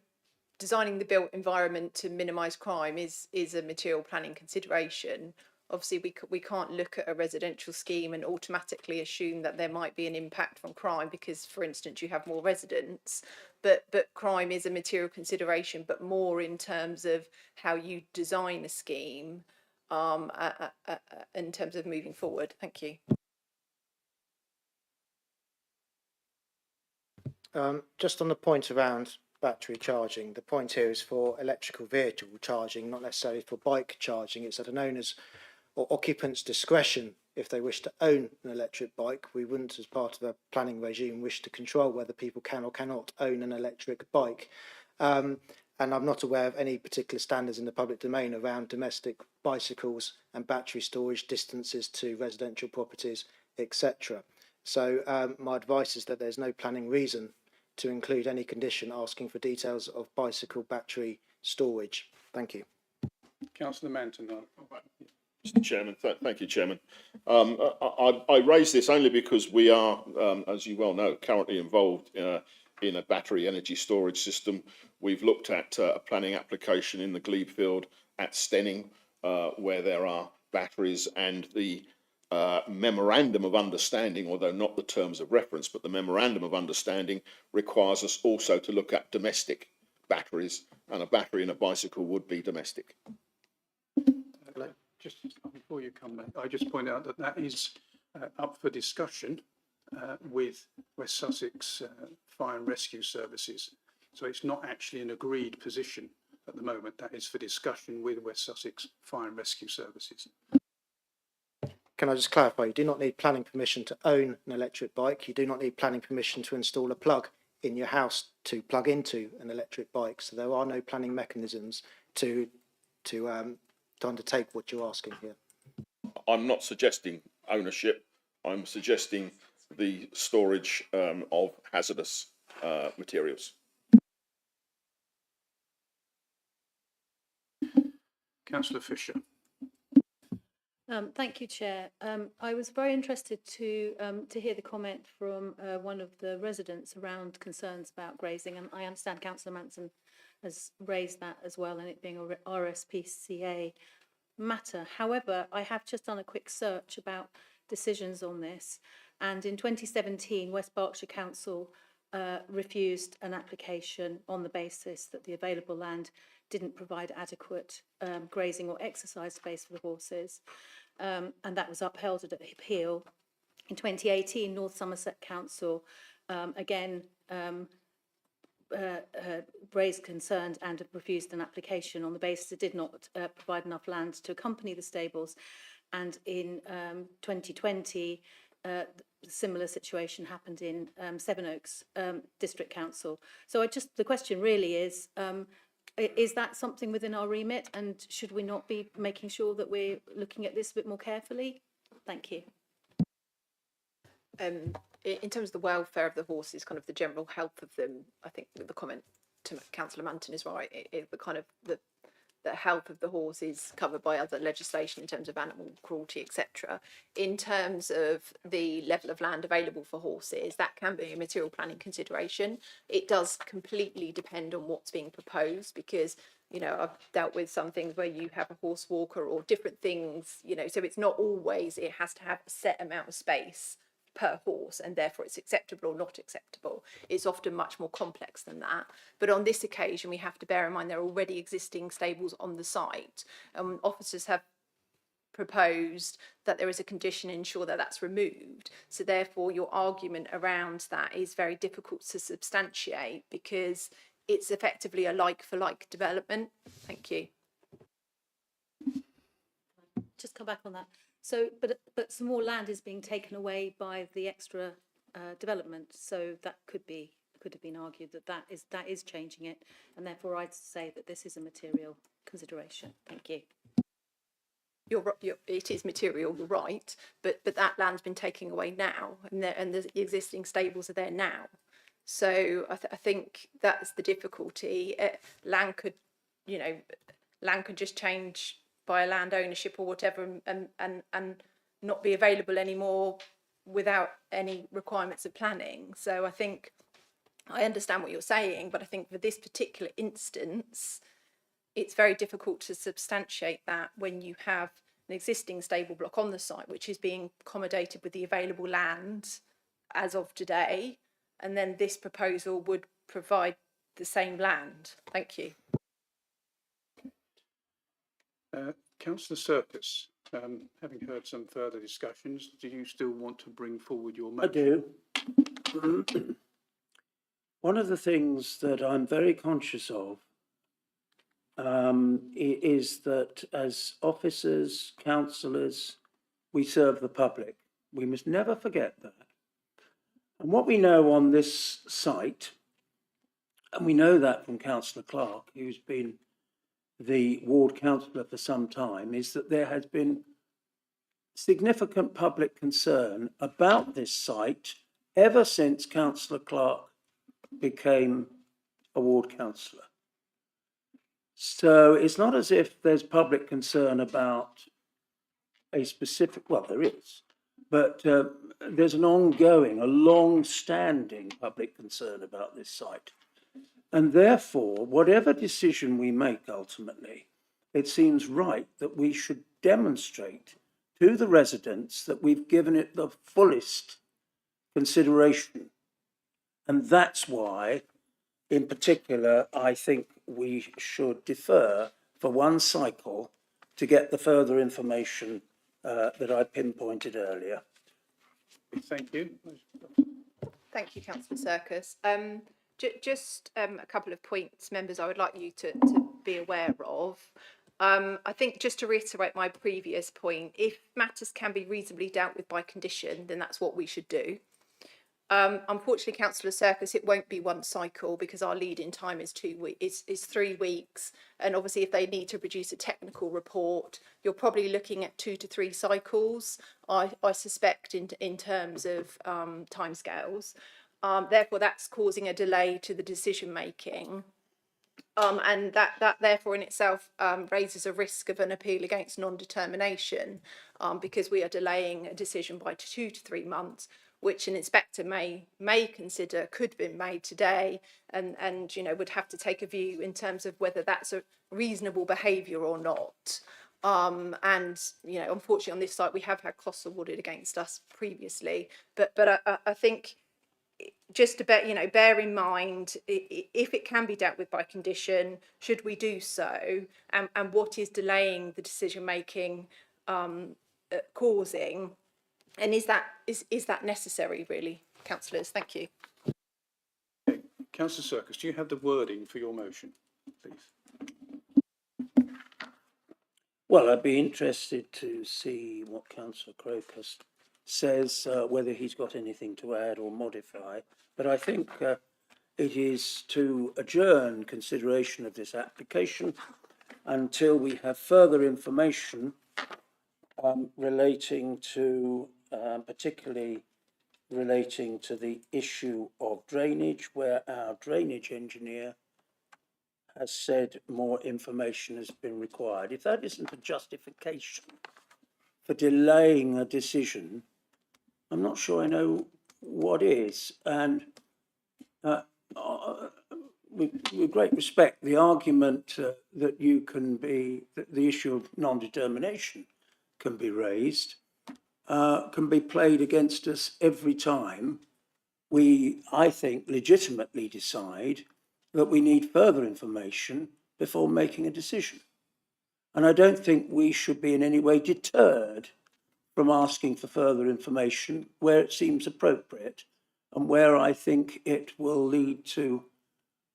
designing the built environment to minimise crime is a material planning consideration. Obviously, we can't look at a residential scheme and automatically assume that there might be an impact from crime because, for instance, you have more residents. But crime is a material consideration, but more in terms of how you design a scheme. In terms of moving forward. Thank you. Just on the point around battery charging, the point here is for electrical vehicle charging, not necessarily for bike charging. It's at an owner's or occupant's discretion if they wish to own an electric bike. We wouldn't, as part of a planning regime, wish to control whether people can or cannot own an electric bike. And I'm not aware of any particular standards in the public domain around domestic bicycles and battery storage distances to residential properties, etc. So my advice is that there's no planning reason to include any condition asking for details of bicycle battery storage. Thank you. Councillor Manton. Mr. Chairman, thank you, Chairman. I raise this only because we are, as you well know, currently involved in a battery energy storage system. We've looked at a planning application in the Glebe field at Stenning, where there are batteries, and the memorandum of understanding, although not the terms of reference, but the memorandum of understanding requires us also to look at domestic batteries, and a battery in a bicycle would be domestic. just before you come back, I just point out that that is up for discussion with West Sussex Fire and Rescue Services. So it's not actually an agreed position at the moment. That is for discussion with West Sussex Fire and Rescue Services. Can I just clarify? You do not need planning permission to own an electric bike. You do not need planning permission to install a plug in your house to plug into an electric bike. So there are no planning mechanisms to undertake what you're asking here. I'm not suggesting ownership. I'm suggesting the storage of hazardous materials. Councillor Fisher. Thank you, Chair. I was very interested to hear the comment from one of the residents around concerns about grazing, and I understand Councillor Manson has raised that as well, and it being a RSPCA matter. However, I have just done a quick search about decisions on this, and in 2017, West Berkshire Council refused an application on the basis that the available land didn't provide adequate grazing or exercise space for the horses, and that was upheld at appeal. In 2018, North Somerset Council again raised concerns and refused an application on the basis it did not provide enough land to accompany the stables, and in 2020 similar situation happened in Sevenoaks District Council. So the question really is that something within our remit, and should we not be making sure that we're looking at this a bit more carefully? Thank you. In terms of the welfare of the horses, kind of the general health of them, I think the comment to Councillor Manton is right. The kind of the health of the horse is covered by other legislation in terms of animal cruelty, etc. In terms of the level of land available for horses, that can be a material planning consideration. It does completely depend on what's being proposed, because I've dealt with some things where you have a horse walker or different things, so it's not always it has to have a set amount of space per horse and therefore it's acceptable or not acceptable. It's often much more complex than that. But on this occasion, we have to bear in mind there are already existing stables on the site. Officers have proposed that there is a condition to ensure that that's removed. So therefore, your argument around that is very difficult to substantiate, because it's effectively a like-for-like development. Thank you. Just come back on that. So, but some more land is being taken away by the extra development. So that could have been argued that is changing it, and therefore I'd say that this is a material consideration. Thank you. It is material, you're right, but that land's been taken away now, and the existing stables are there now. So I think that's the difficulty. Land could just change by a land ownership or whatever, and not be available anymore without any requirements of planning. So I think I understand what you're saying, but I think for this particular instance, it's very difficult to substantiate that when you have an existing stable block on the site, which is being accommodated with the available land as of today, and then this proposal would provide the same land. Thank you. Councillor Circus, having heard some further discussions, do you still want to bring forward your motion? I do. One of the things that I'm very conscious of is that as officers, councillors, we serve the public. We must never forget that. And what we know on this site, and we know that from Councillor Clark, who's been the ward councillor for some time, is that there has been significant public concern about this site ever since Councillor Clark became a ward councillor. So it's not as if there's public concern about a specific, well, there is, but there's an ongoing, a long-standing public concern about this site. And therefore, whatever decision we make ultimately, it seems right that we should demonstrate to the residents that we've given it the fullest consideration. And that's why, in particular, I think we should defer for one cycle to get the further information that I pinpointed earlier. Thank you. Thank you, Councillor Circus. Just a couple of points, members, I would like you to be aware of. I think just to reiterate my previous point, if matters can be reasonably dealt with by condition, then that's what we should do. Unfortunately, Councillor Circus, it won't be one cycle because our lead-in time is 2 weeks, is 3 weeks, and obviously if they need to produce a technical report, you're probably looking at 2 to 3 cycles. I suspect in terms of timescales. Therefore, that's causing a delay to the decision making. And that therefore in itself raises a risk of an appeal against non-determination because we are delaying a decision by 2 to 3 months, which an inspector may consider could have been made today and you know would have to take a view in terms of whether that's a reasonable behaviour or not. And you know, unfortunately on this site we have had costs awarded against us previously, but I think just to bear in mind, if it can be dealt with by condition, should we do so, and what is delaying the decision making causing, and is that necessary really, councillors? Thank you. Okay. Councillor Circus, do you have the wording for your motion, please? Well, I'd be interested to see what Councillor Crocus says, whether he's got anything to add or modify. But I think it is to adjourn consideration of this application until we have further information relating to, particularly relating to the issue of drainage, where our drainage engineer has said more information has been required. If that isn't a justification for delaying a decision, I'm not sure I know what is. And with great respect, the argument that you can be, that the issue of non-determination can be raised, can be played against us every time we, I think, legitimately decide that we need further information before making a decision. And I don't think we should be in any way deterred from asking for further information where it seems appropriate and where I think it will lead to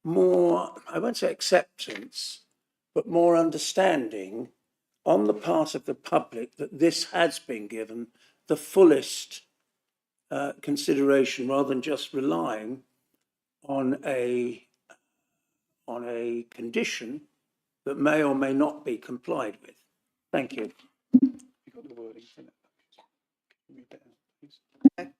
more, I won't say acceptance, but more understanding on the part of the public that this has been given the fullest consideration, rather than just relying on a condition that may or may not be complied with. Thank you. You've got the wording for that. Can you read that out, please?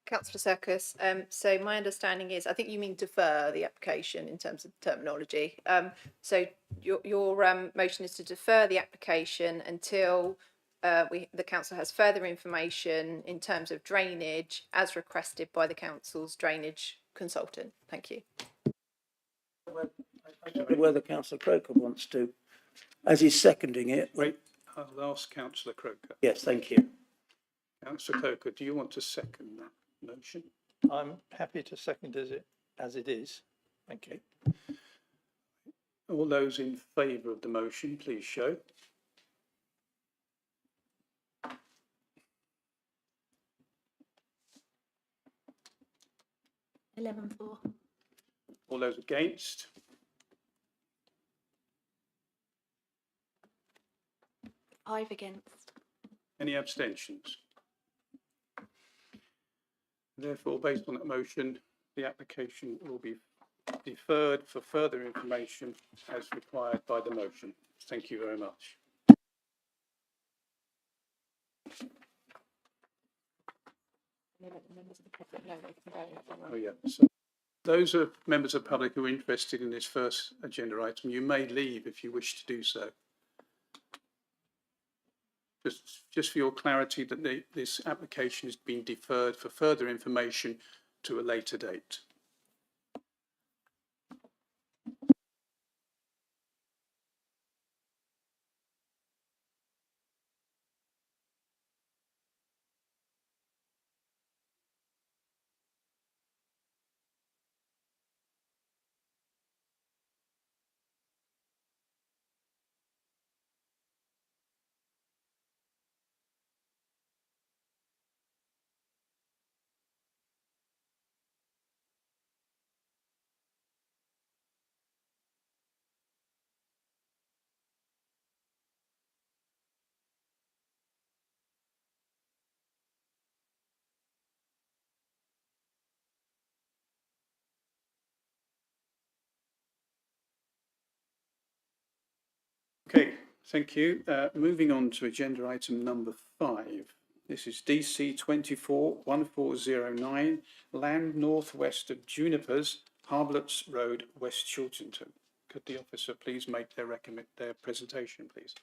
Councillor Circus, so my understanding is, I think you mean defer the application in terms of terminology. So your motion is to defer the application until the council has further information in terms of drainage as requested by the council's drainage consultant. Thank you. I don't know whether Councillor Croker wants to, as he's seconding it. Wait, I'll ask Councillor Croker. Yes, thank you. Councillor Croker, do you want to second that motion? I'm happy to second as it is. Thank you. All those in favour of the motion, please show. All those against? Five against. Any abstentions? Therefore, based on that motion, the application will be deferred for further information as required by the motion. Thank you very much. Oh yeah. So those are members of the public who are interested in this first agenda item. You may leave if you wish to do so. Just for your clarity, that this application has been deferred for further information to a later date. Thank you. Moving on to agenda item number 5. This is DC 241409, land northwest of Junipers, Harblets Road, West Chiltington. Could the officer please make their presentation, please?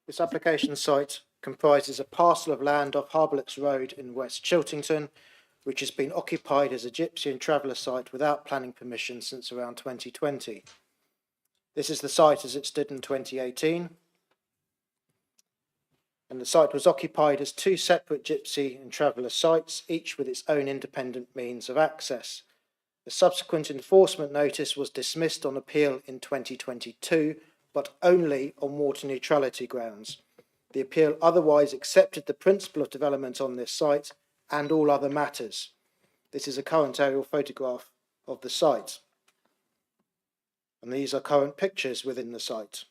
This application site comprises a parcel of land off Harblets Road in West Chiltington, which has been occupied as a gypsy and traveller site without planning permission since around 2020. This is the site as it stood in 2018. And the site was occupied as 2 separate gypsy and traveller sites, each with its own independent means of access. The subsequent enforcement notice was dismissed on appeal in 2022, but only on water neutrality grounds. The appeal otherwise accepted the principle of development on this site and all other matters. This is a current aerial photograph of the site. And these are current pictures within the site.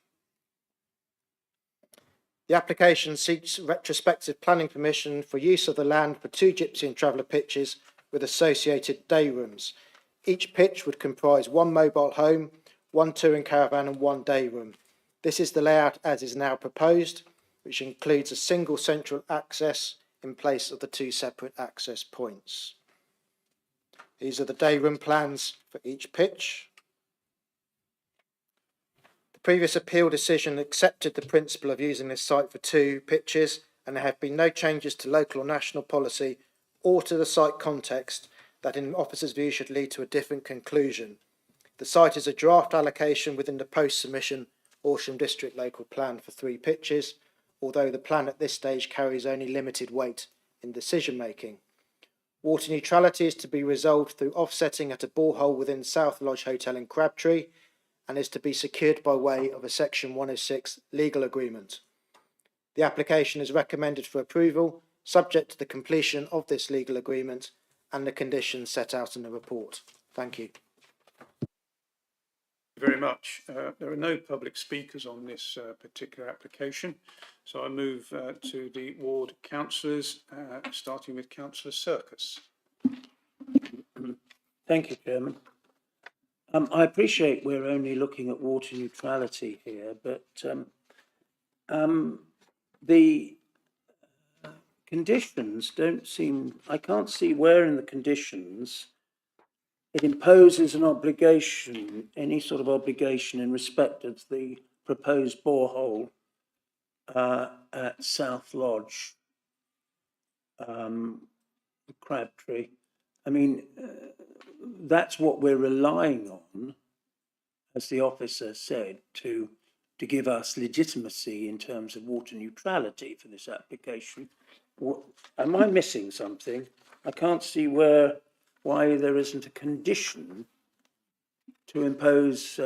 The application seeks retrospective planning permission for use of the land for 2 gypsy and traveller pitches with associated day rooms. Each pitch would comprise 1 mobile home, 1 touring caravan and 1 day room. This is the layout as is now proposed, which includes a single central access in place of the 2 separate access points. These are the day room plans for each pitch. The previous appeal decision accepted the principle of using this site for 2 pitches, and there have been no changes to local or national policy or to the site context that in the officer's view should lead to a different conclusion. The site is a draft allocation within the post-submission Horsham District Local Plan for 3 pitches, although the plan at this stage carries only limited weight in decision making. Water neutrality is to be resolved through offsetting at a borehole within South Lodge Hotel in Crabtree, and is to be secured by way of a Section 106 legal agreement. The application is recommended for approval, subject to the completion of this legal agreement and the conditions set out in the report. Thank you. Thank you very much. There are no public speakers on this particular application, so I move to the ward councillors, starting with Councillor Circus. Thank you, Chairman. I appreciate we're only looking at water neutrality here, but the conditions don't seem, I can't see where in the conditions it imposes an obligation, any sort of obligation in respect of the proposed borehole at South Lodge, Crabtree. I mean, that's what we're relying on, as the officer said, to give us legitimacy in terms of water neutrality for this application. Am I missing something? I can't see why there isn't a condition to impose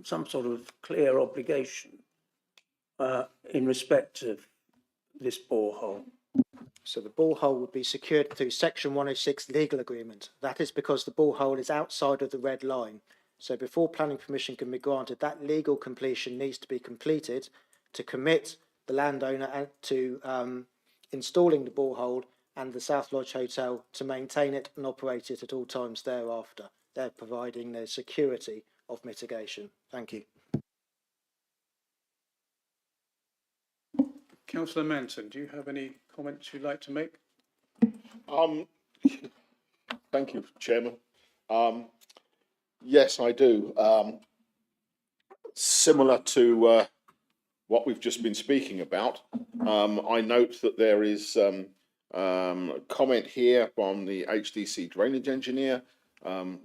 some sort of clear obligation in respect of this borehole. So the borehole would be secured through Section 106 legal agreement. That is because the borehole is outside of the red line. So before planning permission can be granted, that legal completion needs to be completed to commit the landowner to installing the borehole and the South Lodge Hotel to maintain it and operate it at all times thereafter. They're providing the security of mitigation. Thank you. Councillor Manton, do you have any comments you'd like to make? Thank you, Chairman. Yes, I do. Similar to what we've just been speaking about, I note that there is a comment here from the HDC drainage engineer,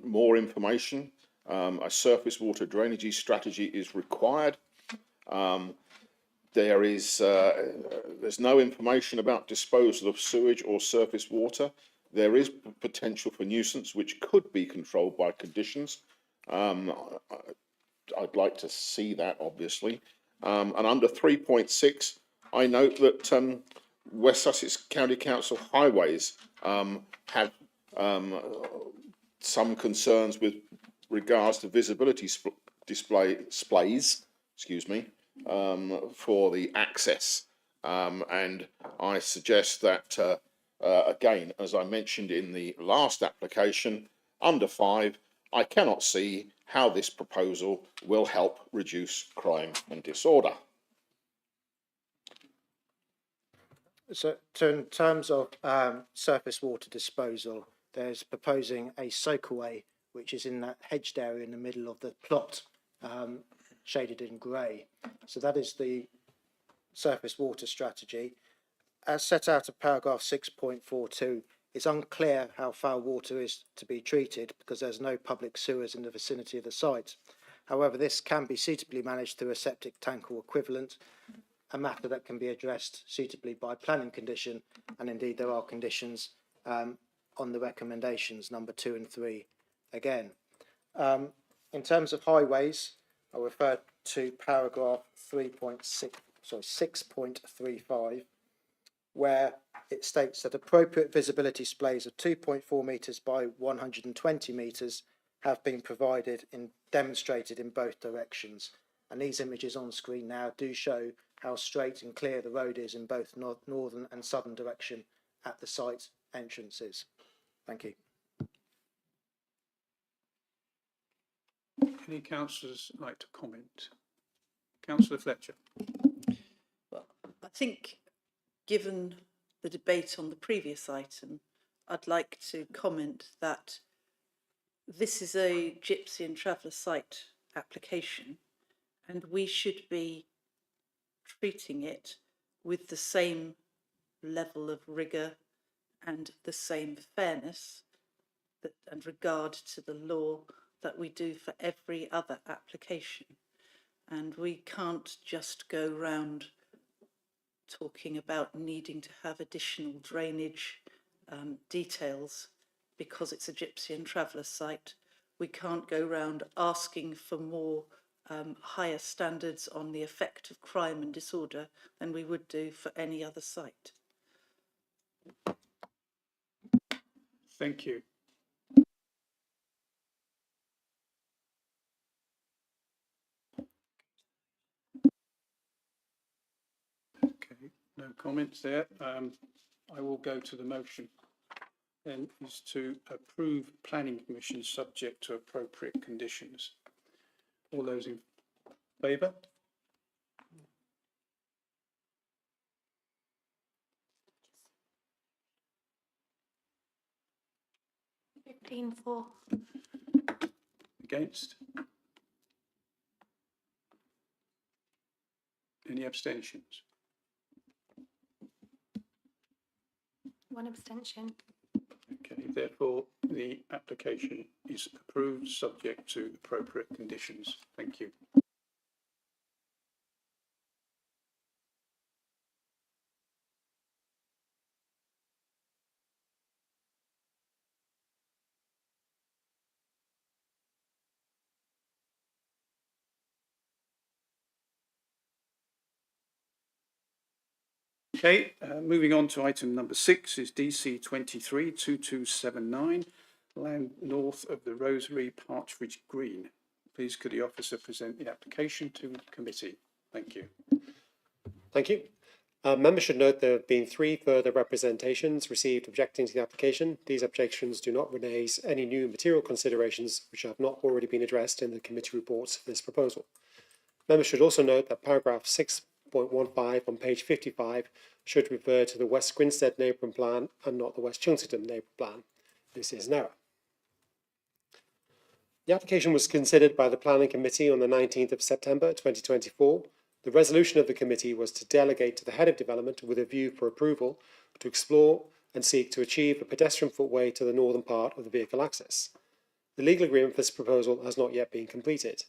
more information. A surface water drainage strategy is required. There's no information about disposal of sewage or surface water. There is potential for nuisance, which could be controlled by conditions. I'd like to see that, obviously. And under 3.6, I note that West Sussex County Council Highways have some concerns with regards to visibility displays, excuse me, for the access. And I suggest that, again, as I mentioned in the last application, under 5, I cannot see how this proposal will help reduce crime and disorder. in terms of surface water disposal, there's proposing a soakaway, which is in that hedged area in the middle of the plot, shaded in grey. So that is the surface water strategy. As set out in paragraph 6.42, it's unclear how foul water is to be treated because there's no public sewers in the vicinity of the site. However, this can be suitably managed through a septic tank or equivalent, a matter that can be addressed suitably by planning condition, and indeed there are conditions on the recommendations number 2 and 3 again. In terms of highways, I refer to paragraph 6.35, where it states that appropriate visibility displays of 2.4 metres by 120 metres have been provided and demonstrated in both directions. And these images on screen now do show how straight and clear the road is in both northern and southern direction at the site entrances. Thank you. Any councillors like to comment? Councillor Fletcher. Well, I think given the debate on the previous item, I'd like to comment that this is a Gypsy and Traveller site application, and we should be treating it with the same level of rigour and the same fairness and regard to the law that we do for every other application. And we can't just go round talking about needing to have additional drainage details because it's a Gypsy and Traveller site. We can't go round asking for more higher standards on the effect of crime and disorder than we would do for any other site. Thank you. Okay, no comments there. I will go to the motion. Then is to approve planning commission subject to appropriate conditions. All those in favour? For. Against? Any abstentions? 1 abstention. Okay, therefore the application is approved subject to appropriate conditions. Thank you. Okay, moving on to item number 6 is DC 23-2279, land north of the Rosary Partridge Green. Please could the officer present the application to the committee? Thank you. Thank you. Members should note there have been 3 further representations received objecting to the application. These objections do not raise any new material considerations which have not already been addressed in the committee reports for this proposal. Members should also note that paragraph 6.15 on page 55 should refer to the West Grinstead neighbouring plan and not the West Chilsington neighbouring plan. This is an error. The application was considered by the Planning Committee on the 19th of September 2024. The resolution of the committee was to delegate to the head of development with a view for approval to explore and seek to achieve a pedestrian footway to the northern part of the vehicle access. The legal agreement for this proposal has not yet been completed.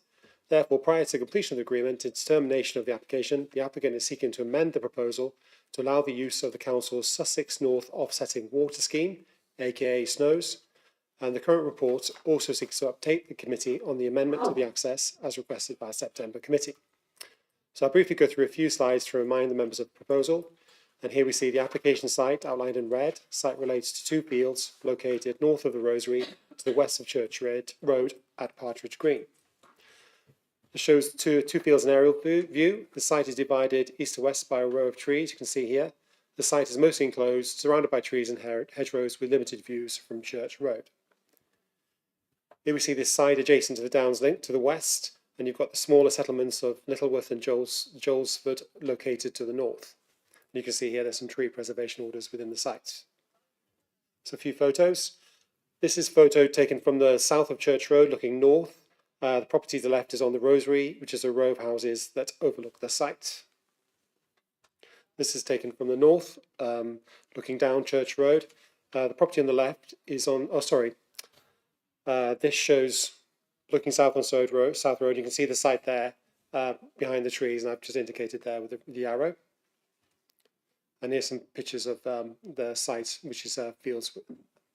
Therefore, prior to completion of the agreement and determination of the application, the applicant is seeking to amend the proposal to allow the use of the Council's Sussex North Offsetting Water Scheme, aka SNOWS, and the current report also seeks to update the committee on the amendment to the access as requested by the September committee. So I'll briefly go through a few slides to remind the members of the proposal. And here we see the application site outlined in red. Site relates to 2 fields located north of the Rosary to the west of Church Road at Partridge Green. It shows two fields in aerial view. The site is divided east to west by a row of trees, you can see here. The site is mostly enclosed, surrounded by trees and hedgerows with limited views from Church Road. Here we see this side adjacent to the Downs Link to the west, and you've got the smaller settlements of Littleworth and Jolesford located to the north. And You can see here there's some tree preservation orders within the site. So a few photos. This is a photo taken from the south of Church Road looking north. The property to the left is on the Rosary, which is a row of houses that overlook the site. This is taken from the north, looking down Church Road. The property on the left is on, this shows looking south on South Road. You can see the site there behind the trees, and I've just indicated there with the arrow. And here's some pictures of the site, which is fields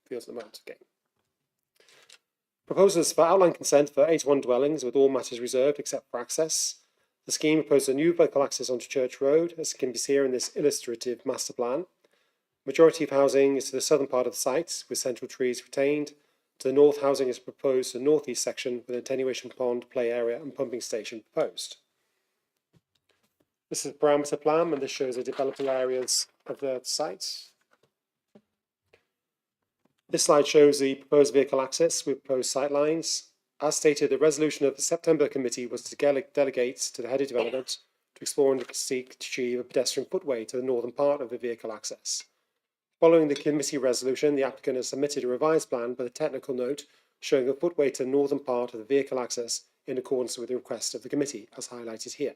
at the moment. Okay. Proposals for outline consent for 81 dwellings with all matters reserved except for access. The scheme proposes a new vehicle access onto Church Road, as can be seen here in this illustrative master plan. Majority of housing is to the southern part of the site, with central trees retained. To the north, housing is proposed to the northeast section, with an attenuation pond, play area and pumping station proposed. This is a parameter plan, and this shows the developable areas of the site. This slide shows the proposed vehicle access with proposed sight lines. As stated, the resolution of the September committee was to delegate to the head of development to explore and seek to achieve a pedestrian footway to the northern part of the vehicle access. Following the committee resolution, the applicant has submitted a revised plan with a technical note showing a footway to the northern part of the vehicle access in accordance with the request of the committee, as highlighted here.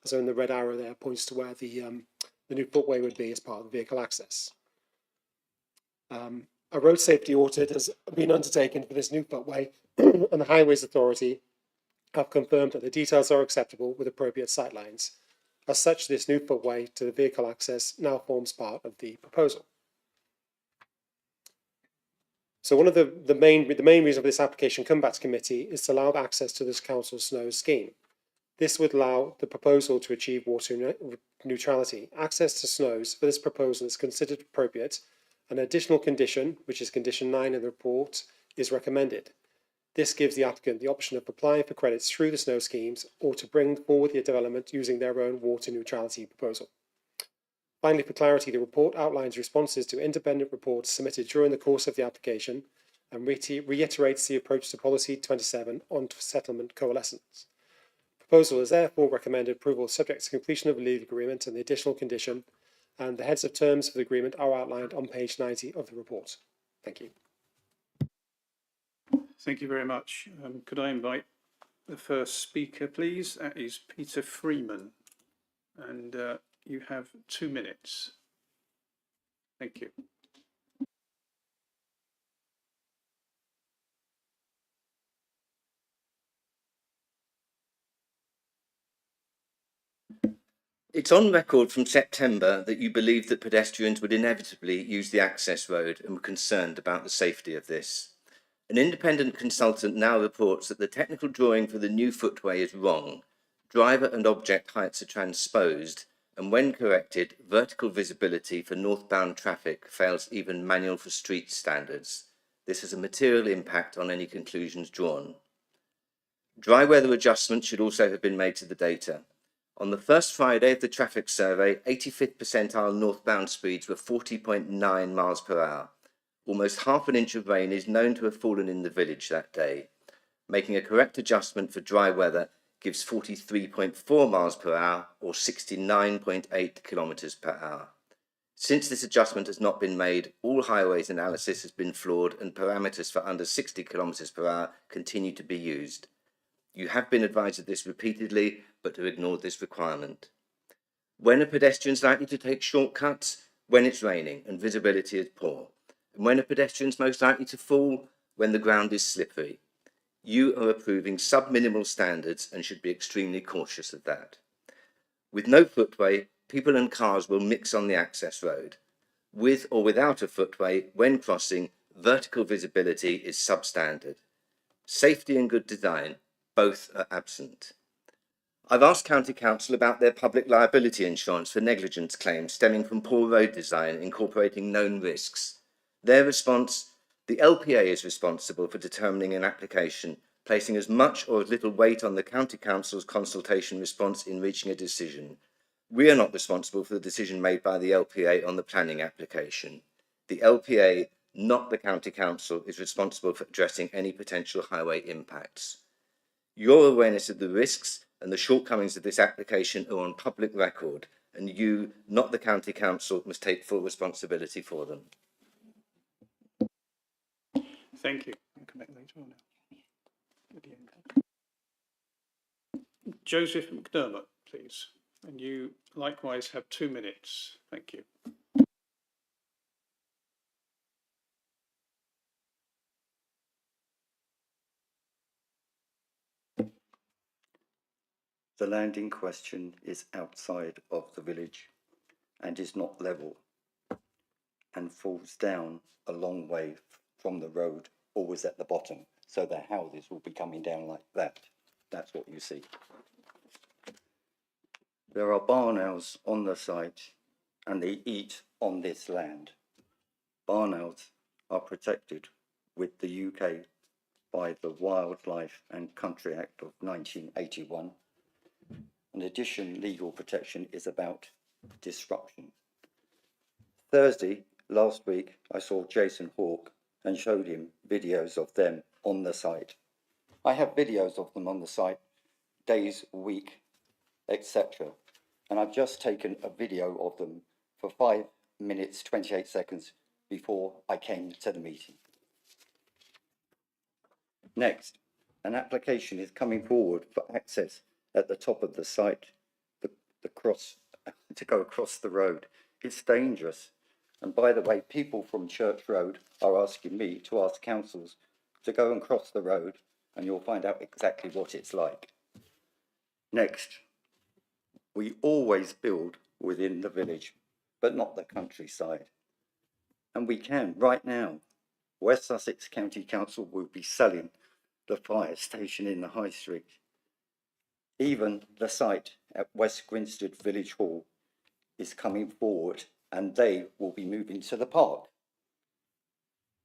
So in the red arrow there points to where the new footway would be as part of the vehicle access. A road safety audit has been undertaken for this new footway, and the Highways Authority have confirmed that the details are acceptable with appropriate sightlines. As such, this new footway to the vehicle access now forms part of the proposal. So one of the main reason for this application come back to committee is to allow access to this council snow scheme. This would allow the proposal to achieve water neutrality. Access to snows for this proposal is considered appropriate. An additional condition, which is condition 9 in the report, is recommended. This gives the applicant the option of applying for credits through the snow schemes or to bring forward the development using their own water neutrality proposal. Finally, for clarity, the report outlines responses to independent reports submitted during the course of the application and reiterates the approach to Policy 27 on settlement coalescence. Proposal is therefore recommended approval subject to completion of a legal agreement and the additional condition, and the heads of terms for the agreement are outlined on page 90 of the report. Thank you. Thank you very much. Could I invite the first speaker, please? That is Peter Freeman, and you have 2 minutes. Thank you. It's on record from September that you believed that pedestrians would inevitably use the access road and were concerned about the safety of this. An independent consultant now reports that the technical drawing for the new footway is wrong. Driver and object heights are transposed, and when corrected, vertical visibility for northbound traffic fails even manual for street standards. This has a material impact on any conclusions drawn. Dry weather adjustments should also have been made to the data. On the first Friday of the traffic survey, 85th percentile northbound speeds were 40.9 miles per hour. Almost half an inch of rain is known to have fallen in the village that day. Making a correct adjustment for dry weather gives 43.4 miles per hour or 69.8 kilometres per hour. Since this adjustment has not been made, all highways analysis has been flawed and parameters for under 60 kilometres per hour continue to be used. You have been advised of this repeatedly, but have ignored this requirement. When are pedestrians likely to take shortcuts? When it's raining and visibility is poor. And when are pedestrians most likely to fall? When the ground is slippery. You are approving sub-minimal standards and should be extremely cautious of that. With no footway, people and cars will mix on the access road. With or without a footway, when crossing, vertical visibility is substandard. Safety and good design, both are absent. I've asked County Council about their public liability insurance for negligence claims stemming from poor road design incorporating known risks. Their response: the LPA is responsible for determining an application, placing as much or as little weight on the County Council's consultation response in reaching a decision. We are not responsible for the decision made by the LPA on the planning application. The LPA, not the County Council, is responsible for addressing any potential highway impacts. Your awareness of the risks and the shortcomings of this application are on public record, and you, not the county council, must take full responsibility for them. Thank you. I'll come back later on now. At the end. Joseph McDermott, please. And you likewise have 2 minutes. Thank you. The land in question is outside of the village and is not level and falls down a long way from the road, always at the bottom. So the houses will be coming down like that. That's what you see. There are barn owls on the site and they eat on this land. Barn owls are protected with the UK by the Wildlife and Country Act of 1981. In addition, legal protection is about disruption. Thursday, last week, I saw Jason Hawke and showed him videos of them on the site. I have videos of them on the site, days, week, etc. And I've just taken a video of them for 5 minutes, 28 seconds before I came to the meeting. Next, an application is coming forward for access at the top of the site, to go across the road. It's dangerous. And by the way, people from Church Road are asking me to ask councils to go and cross the road, and you'll find out exactly what it's like. Next, we always build within the village, but not the countryside. And we can, right now. West Sussex County Council will be selling the fire station in the High Street. Even the site at West Grinstead Village Hall is coming forward, and they will be moving to the park.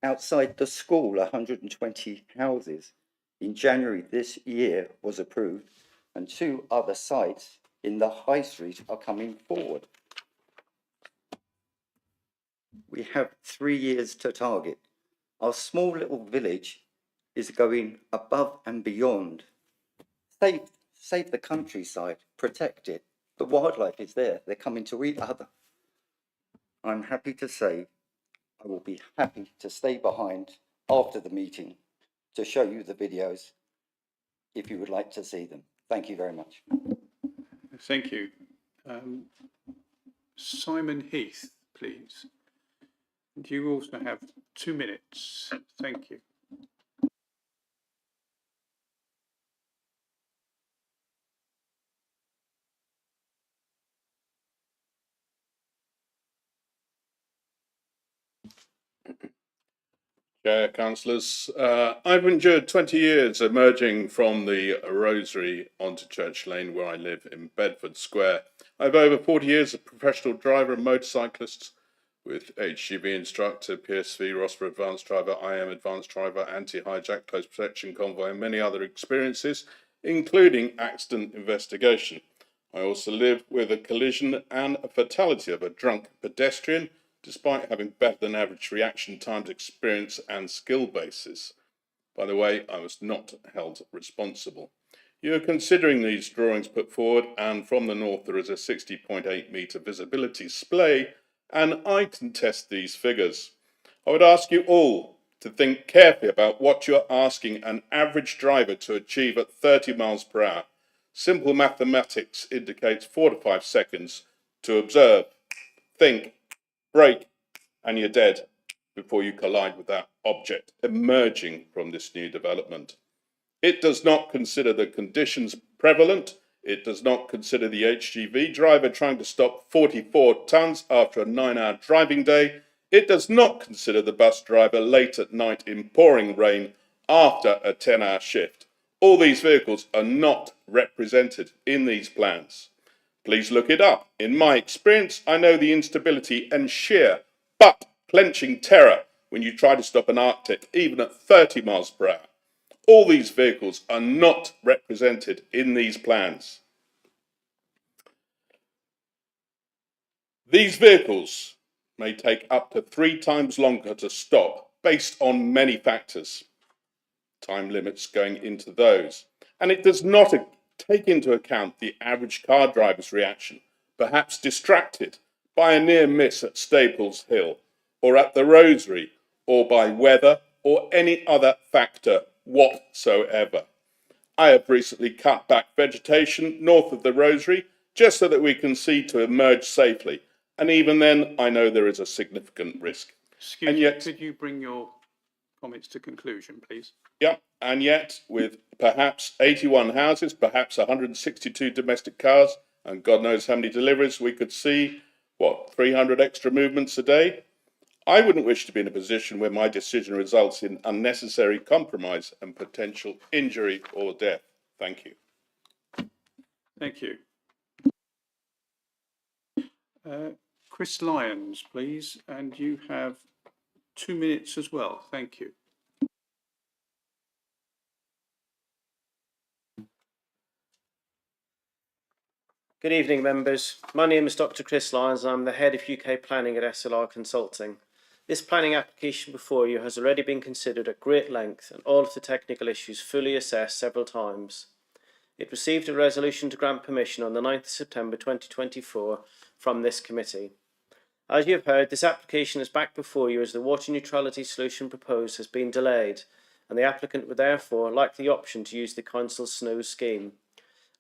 Outside the school, 120 houses in January this year was approved, and 2 other sites in the High Street are coming forward. We have 3 years to target. Our small little village is going above and beyond. Save the countryside, protect it. The wildlife is there, they're coming to eat other. I'm happy to say I will be happy to stay behind after the meeting to show you the videos if you would like to see them. Thank you very much. Thank you. Simon Heath, please. And you also have 2 minutes. Thank you. Chair, councillors, I've endured 20 years emerging from the Rosary onto Church Lane, where I live in Bedford Square. I have over 40 years of professional driver and motorcyclist with HGV instructor, PSV, ROSPA advanced driver, IM advanced driver, anti-hijack, close protection convoy, and many other experiences, including accident investigation. I also live with a collision and a fatality of a drunk pedestrian, despite having better than average reaction times, experience and skill basis. By the way, I was not held responsible. You are considering these drawings put forward, and from the north there is a 60.8 metre visibility splay, and I contest these figures. I would ask you all to think carefully about what you are asking an average driver to achieve at 30 miles per hour. Simple mathematics indicates 4 to 5 seconds to observe, think, brake, and you're dead before you collide with that object emerging from this new development. It does not consider the conditions prevalent. It does not consider the HGV driver trying to stop 44 tonnes after a 9-hour driving day. It does not consider the bus driver late at night in pouring rain after a 10-hour shift. All these vehicles are not represented in these plans. Please look it up. In my experience, I know the instability and sheer but clenching terror when you try to stop an Arctic, even at 30 miles per hour. All these vehicles are not represented in these plans. These vehicles may take up to 3 times longer to stop based on many factors. Time limits going into those. And it does not take into account the average car driver's reaction. perhaps distracted by a near miss at Staples Hill or at the Rosary or by weather or any other factor whatsoever. I have recently cut back vegetation north of the Rosary just so that we can see to emerge safely. And even then, I know there is a significant risk. Excuse me, could you bring your comments to conclusion, please? Yep, and yet with perhaps 81 houses, perhaps 162 domestic cars, and God knows how many deliveries, we could see, 300 extra movements a day? I wouldn't wish to be in a position where my decision results in unnecessary compromise and potential injury or death. Thank you. Thank you. Chris Lyons, please, and you have 2 minutes as well. Thank you. Good evening, members. My name is Dr. Chris Lyons and I'm the Head of UK Planning at SLR Consulting. This planning application before you has already been considered at great length and all of the technical issues fully assessed several times. It received a resolution to grant permission on the 9th of September 2024 from this committee. As you have heard, this application is back before you as the water neutrality solution proposed has been delayed and the applicant would therefore like the option to use the Council's snow scheme.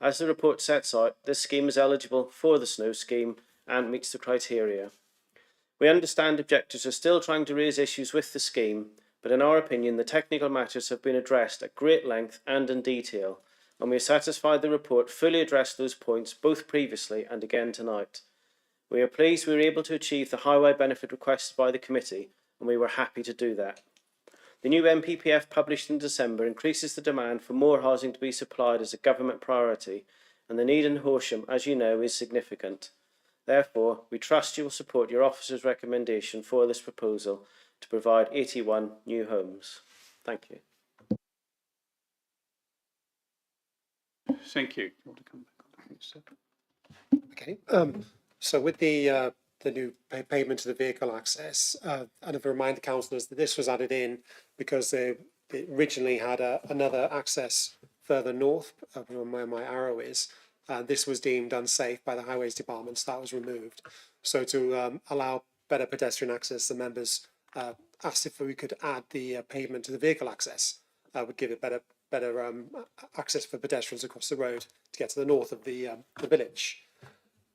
As the report sets out, this scheme is eligible for the snow scheme and meets the criteria. We understand objectors are still trying to raise issues with the scheme, but in our opinion, the technical matters have been addressed at great length and in detail, and we are satisfied the report fully addressed those points both previously and again tonight. We are pleased we were able to achieve the highway benefit requested by the committee, and we were happy to do that. The new MPPF published in December increases the demand for more housing to be supplied as a government priority, and the need in Horsham, as you know, is significant. Therefore, we trust you will support your officer's recommendation for this proposal to provide 81 new homes. Thank you. Thank you. You want to come back on that, Okay. So with the new pavement to the vehicle access, and I've remind the councillors that this was added in because they originally had another access further north from where my arrow is. This was deemed unsafe by the Highways Department, so that was removed. So to allow better pedestrian access, the members asked if we could add the pavement to the vehicle access. Would give it better access for pedestrians across the road to get to the north of the village.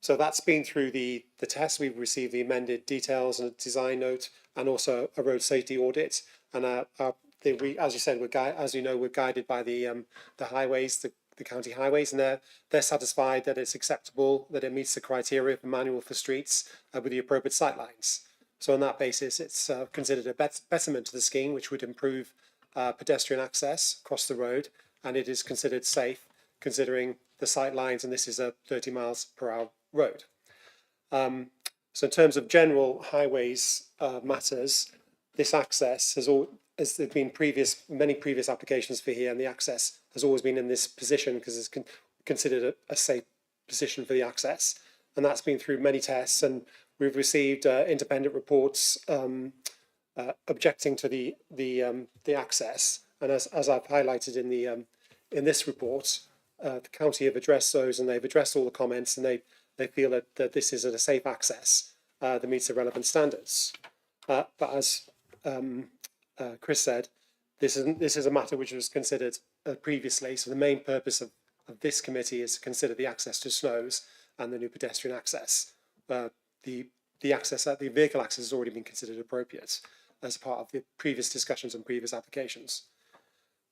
So that's been through the test. We've received the amended details and a design note, and also a road safety audit. And as you said, we're guided by the highways, the county highways, and they're satisfied that it's acceptable, that it meets the criteria for manual for streets with the appropriate sightlines. So on that basis, it's considered a betterment to the scheme, which would improve pedestrian access across the road, and it is considered safe considering the sight lines, and this is a 30 miles per hour road. So in terms of general highways matters, this access has there been many previous applications for here, and the access has always been in this position because it's considered a safe position for the access, and that's been through many tests, and we've received independent reports objecting to the access, and as I've highlighted in this report, the county have addressed those, and they've addressed all the comments, and they feel that this is a safe access that meets the relevant standards. But as Chris said, this is a matter which was considered previously. So the main purpose of this committee is to consider the access to snows and the new pedestrian access. The access, the vehicle access, has already been considered appropriate as part of the previous discussions and previous applications.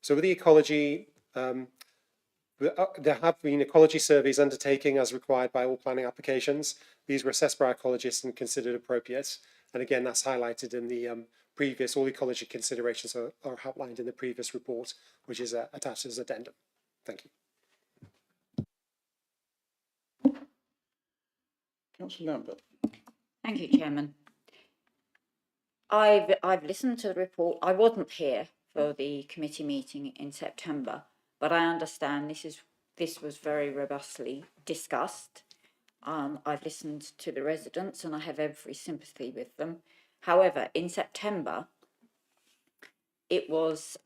So with the ecology, there have been ecology surveys undertaken as required by all planning applications. These were assessed by ecologists and considered appropriate. And again, that's highlighted in the previous, all ecology considerations are outlined in the previous report, which is attached as addendum. Thank you. Councillor Lambert. Thank you, Chairman. I've listened to the report. I wasn't here for the committee meeting in September, but I understand this was very robustly discussed. I've listened to the residents and I have every sympathy with them. However, in September, it was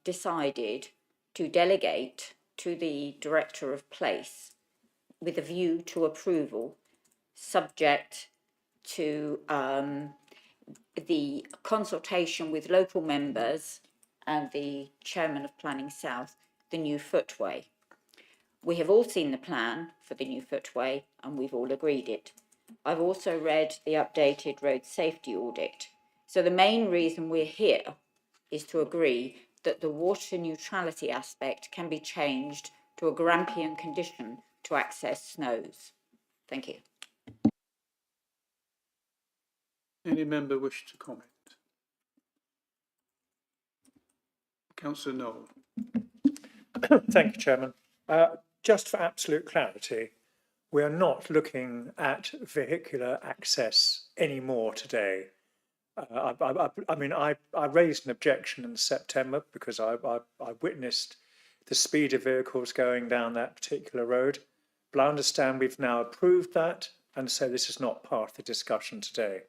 decided to delegate to the Director of Place with a view to approval subject to the consultation with local members and the chairman of Planning South, the new footway. We have all seen the plan for the new footway and we've all agreed it. I've also read the updated road safety audit. So the main reason we're here is to agree that the water neutrality aspect can be changed to a Grampian condition to access snows. Thank you. Any member wish to comment? Councillor Knoll. Thank you, Chairman. Just for absolute clarity, we are not looking at vehicular access anymore today. I raised an objection in September because I witnessed the speed of vehicles going down that particular road. But I understand we've now approved that, and so this is not part of the discussion today.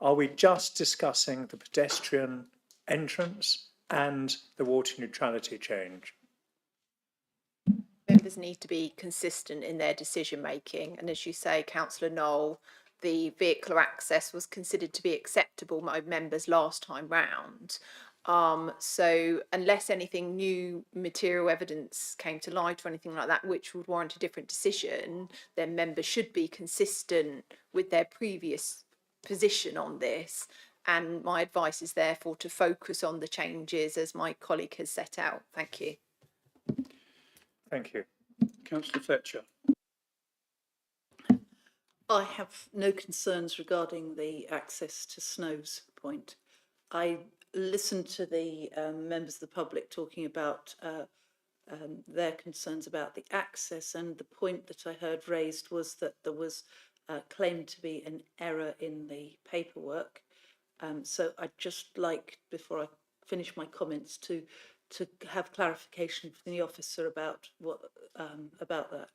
Are we just discussing the pedestrian entrance and the water neutrality change? Members need to be consistent in their decision making, and as you say, Councillor Knoll, the vehicular access was considered to be acceptable by members last time round. So unless anything new material evidence came to light or anything like that which would warrant a different decision, then members should be consistent with their previous position on this. And my advice is therefore to focus on the changes as my colleague has set out. Thank you. Thank you. Councillor Fletcher. I have no concerns regarding the access to snows point. I listened to the members of the public talking about their concerns about the access, and the point that I heard raised was that there was claimed to be an error in the paperwork. So I'd just like, before I finish my comments, to have clarification from the officer about what about that.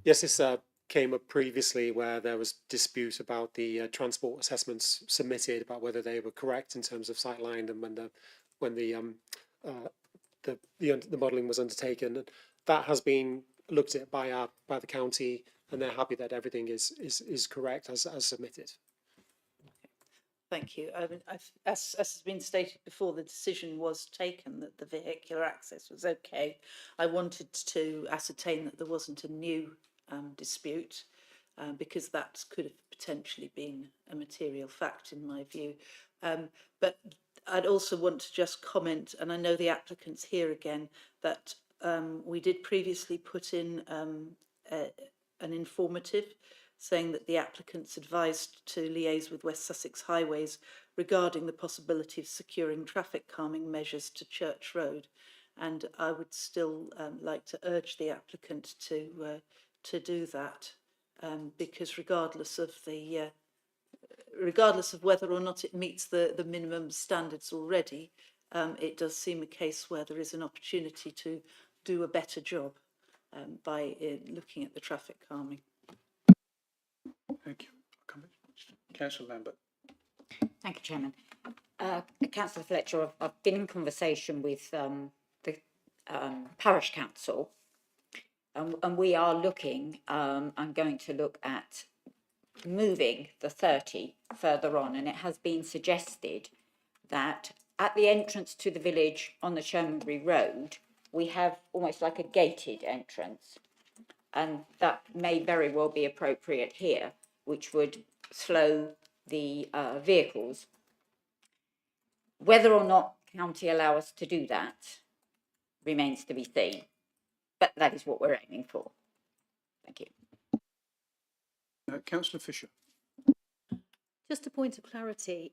Yes, this came up previously where there was dispute about the transport assessments submitted, about whether they were correct in terms of sightline and when the modelling was undertaken. And that has been looked at by the county, and they're happy that everything is correct as submitted. Thank you. As has been stated before, the decision was taken that the vehicular access was okay. I wanted to ascertain that there wasn't a new dispute, because that could have potentially been a material fact in my view. But I'd also want to just comment, and I know the applicant's here again, that we did previously put in an informative saying that the applicants advised to liaise with West Sussex Highways regarding the possibility of securing traffic calming measures to Church Road. And I would still like to urge the applicant to do that, because regardless of whether or not it meets the minimum standards already, it does seem a case where there is an opportunity to do a better job by looking at the traffic calming. Thank you. Councillor Lambert. Thank you, Chairman. Councillor Fletcher, I've been in conversation with the Parish Council, and we are looking, I'm going to look at moving the 30 further on, and it has been suggested that at the entrance to the village on the Shermanbury Road, we have almost like a gated entrance, and that may very well be appropriate here, which would slow the vehicles. Whether or not county allow us to do that remains to be seen, but that is what we're aiming for. Thank you. Councillor Fisher. Just a point of clarity,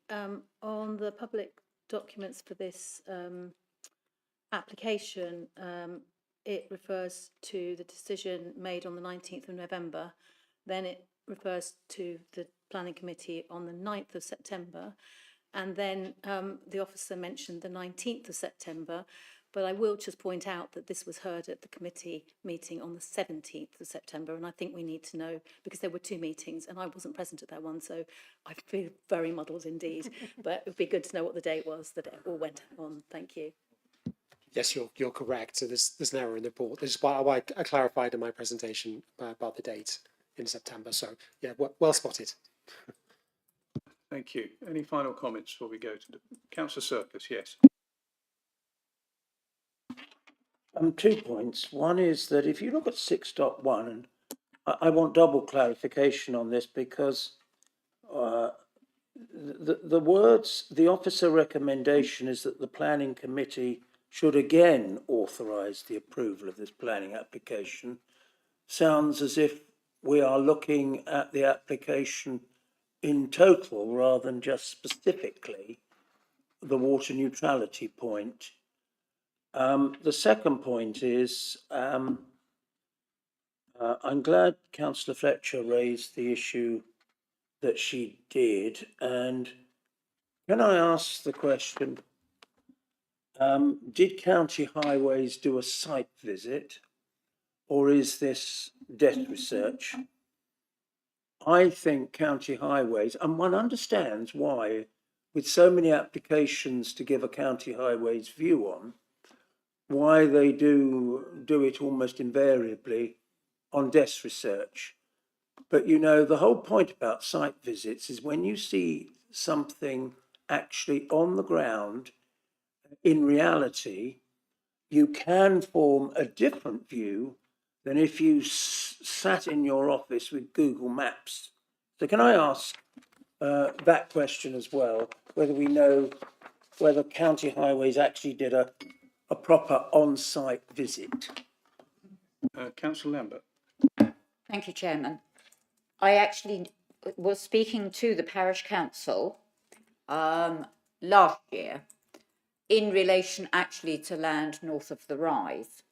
on the public documents for this application, it refers to the decision made on the 19th of November, then it refers to the Planning Committee on the 9th of September, and then the officer mentioned the 19th of September, but I will just point out that this was heard at the committee meeting on the 17th of September, and I think we need to know, because there were two meetings and I wasn't present at that one, so I feel very muddled indeed, but it would be good to know what the date was that it all went on. Thank you. yes, you're correct. So there's an error in the report. This is why I clarified in my presentation about the date in September. So yeah, well spotted. Thank you. Any final comments before we go to the Councillor Circus? Yes. 2 points. One is that if you look at 6.1, and I want double clarification on this because the words, the officer recommendation is that the planning committee should again authorise the approval of this planning application. Sounds as if we are looking at the application in total rather than just specifically the water neutrality point. The second point is I'm glad Councillor Fletcher raised the issue that she did, and can I ask the question, did County Highways do a site visit or is this desk research? I think County Highways, and one understands why, with so many applications to give a County Highways view on, why they do it almost invariably on desk research. But you know, the whole point about site visits is when you see something actually on the ground, in reality, you can form a different view than if you sat in your office with Google Maps. So can I ask that question as well, whether we know whether County Highways actually did a proper on-site visit? Councillor Lambert. Thank you, Chairman. I actually was speaking to the parish council last year in relation actually to land north of the Rise.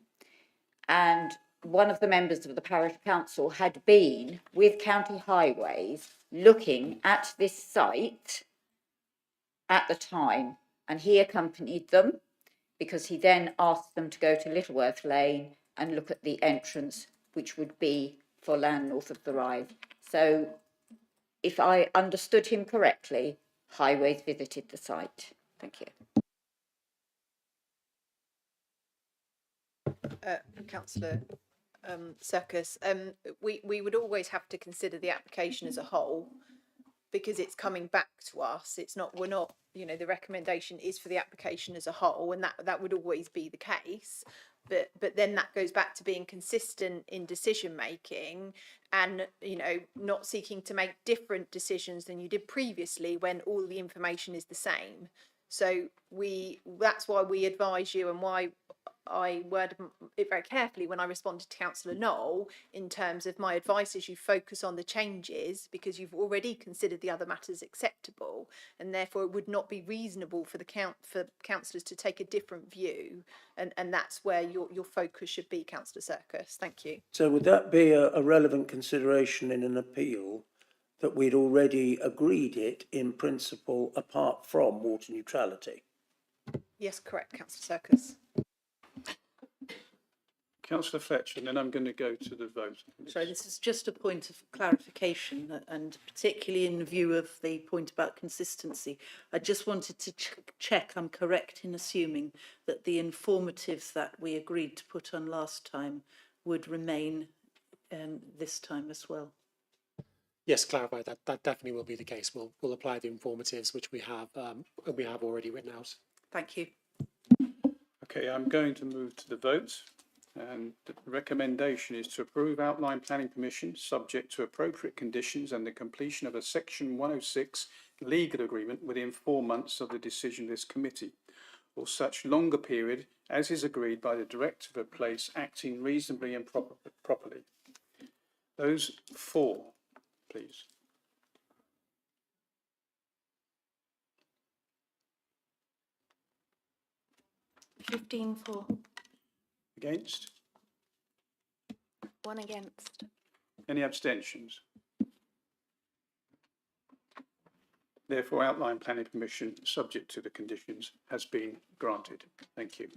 And one of the members of the parish council had been with County Highways looking at this site at the time, and he accompanied them because he then asked them to go to Littleworth Lane and look at the entrance, which would be for land north of the Rise. So if I understood him correctly, Highways visited the site. Thank you. Councillor Circus, we would always have to consider the application as a whole because it's coming back to us. It's not, we're not, you know, the recommendation is for the application as a whole, and that would always be the case. But then that goes back to being consistent in decision making and, you know, not seeking to make different decisions than you did previously when all the information is the same. So that's why we advise you, and why I worded it very carefully when I responded to Councillor Knoll in terms of my advice is you focus on the changes because you've already considered the other matters acceptable, and therefore it would not be reasonable for councillors to take a different view, and that's where your focus should be, Councillor Circus. Thank you. So would that be a relevant consideration in an appeal, that we'd already agreed it in principle apart from water neutrality? Yes, correct, Councillor Circus. Councillor Fletcher, and then I'm going to go to the vote. Sorry, this is just a point of clarification, and particularly in view of the point about consistency. I just wanted to check I'm correct in assuming that the informatives that we agreed to put on last time would remain this time as well. Yes, clarify that. That definitely will be the case. We'll apply the informatives which we have already written out. Thank you. Okay, I'm going to move to the vote. And the recommendation is to approve outline planning permission subject to appropriate conditions and the completion of a section 106 legal agreement within 4 months of the decision of this committee, or such longer period as is agreed by the director of a place acting reasonably and properly. Those for, please. For. Against? 1 against. Any abstentions? Therefore, outline planning permission subject to the conditions has been granted. Thank you.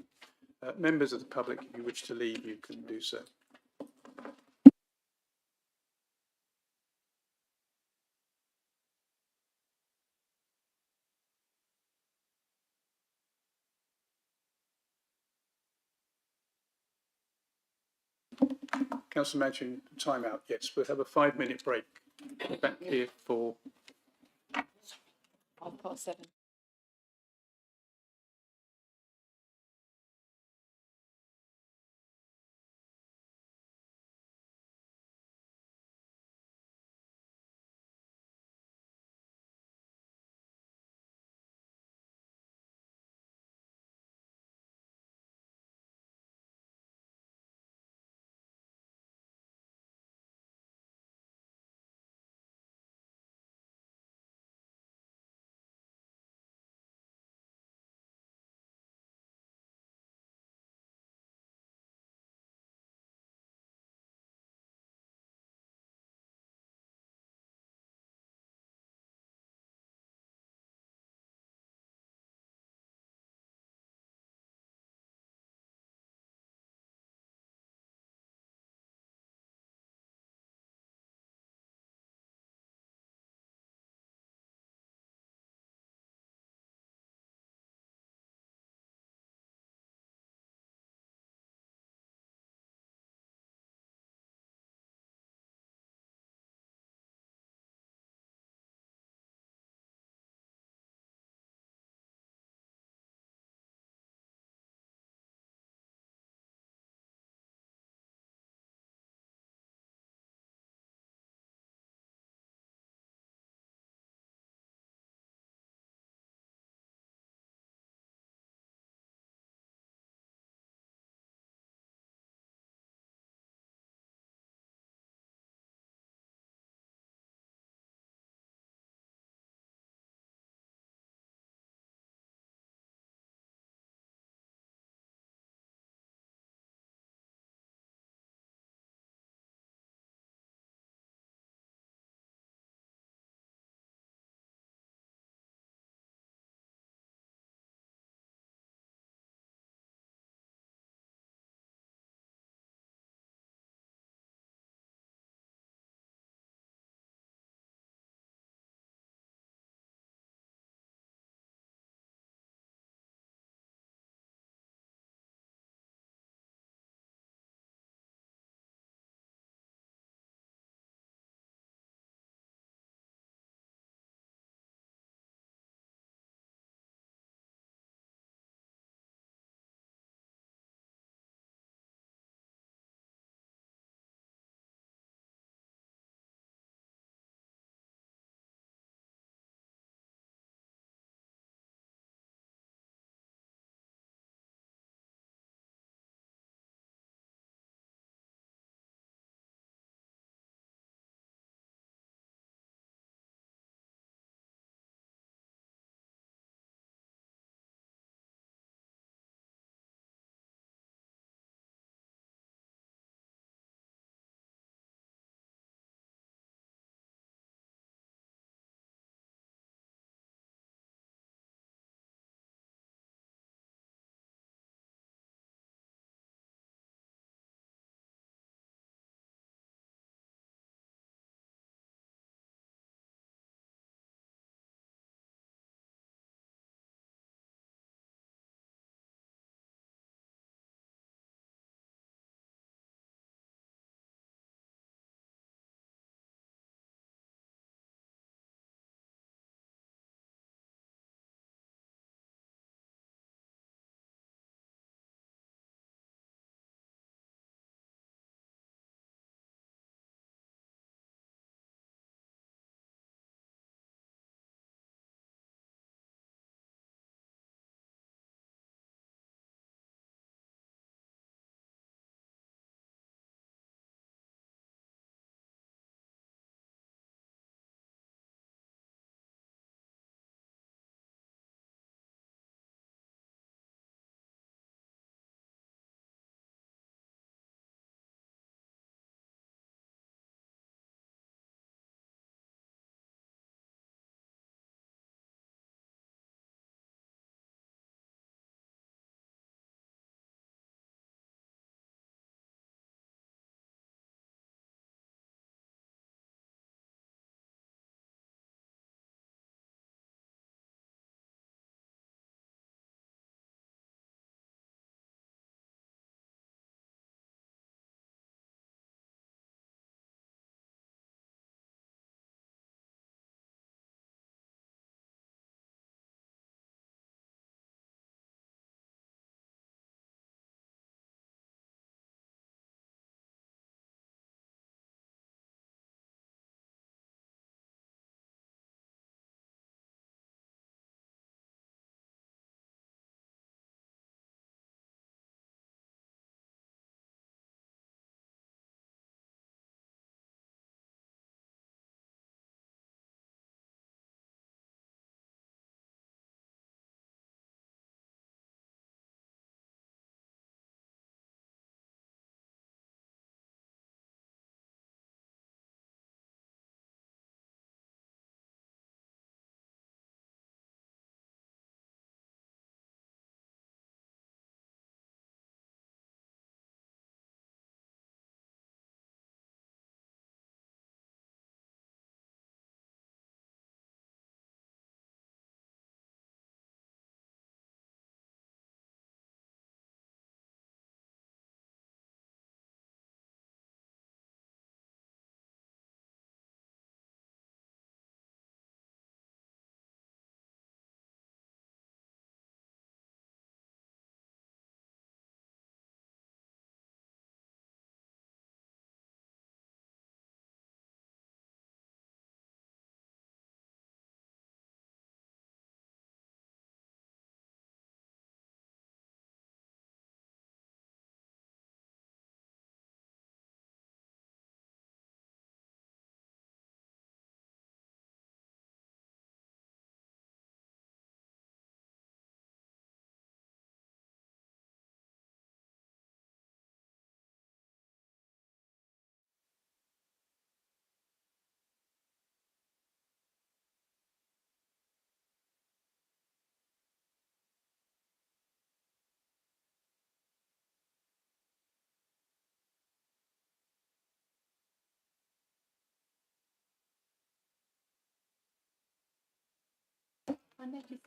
Members of the public, if you wish to leave, you can do so. Councillor Madgen, time out. Yes, we'll have a 5-minute break. Back here for 7:30.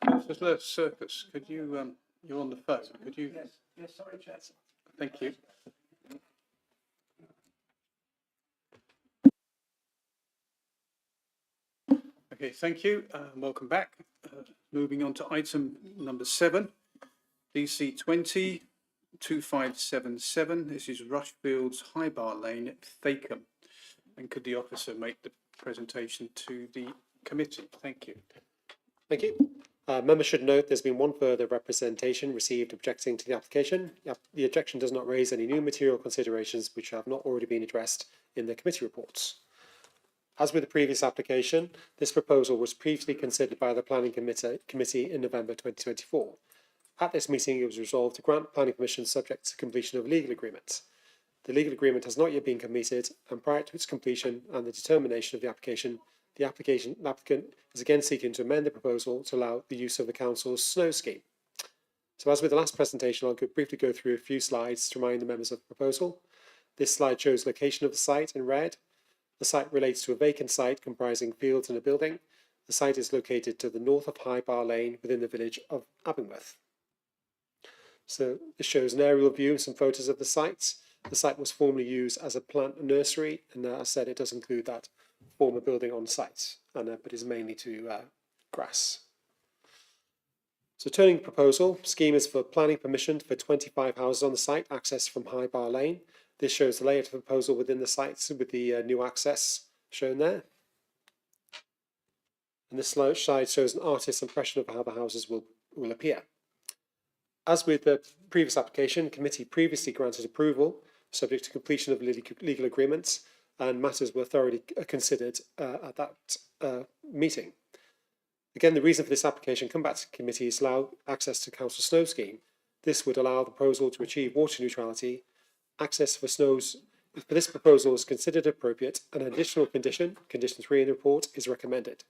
Councillor Circus, could you, you're on the phone, could you? Yes, sorry, Chair. Thank you. Okay, thank you. Welcome back. Moving on to item number 7, DC 20-2577. This is Rushfields High Bar Lane at Thacombe. And could the officer make the presentation to the committee? Thank you. Thank you. Members should note there's been one further representation received objecting to the application. The objection does not raise any new material considerations which have not already been addressed in the committee reports. As with the previous application, this proposal was previously considered by the Planning Committee in November 2024. At this meeting, it was resolved to grant planning permission subject to completion of a legal agreement. The legal agreement has not yet been completed, and prior to its completion and the determination of the applicant is again seeking to amend the proposal to allow the use of the council's snow scheme. So as with the last presentation, I'll briefly go through a few slides to remind the members of the proposal. This slide shows location of the site in red. The site relates to a vacant site comprising fields and a building. The site is located to the north of High Bar Lane within the village of Abingworth. So this shows an aerial view and some photos of the site. The site was formerly used as a plant nursery, and as I said, it does include that former building on site, but is mainly to grass. So turning proposal, scheme is for planning permission for 25 houses on the site, access from High Bar Lane. This shows the layout of the proposal within the site with the new access shown there. And this slide shows an artist's impression of how the houses will appear. As with the previous application, the committee previously granted approval subject to completion of legal agreements, and matters were thoroughly considered at that meeting. Again, the reason for this application come back to the committee is to allow access to council snow scheme. This would allow the proposal to achieve water neutrality. Access for snows for this proposal is considered appropriate. An additional condition, condition 3 in the report, is recommended.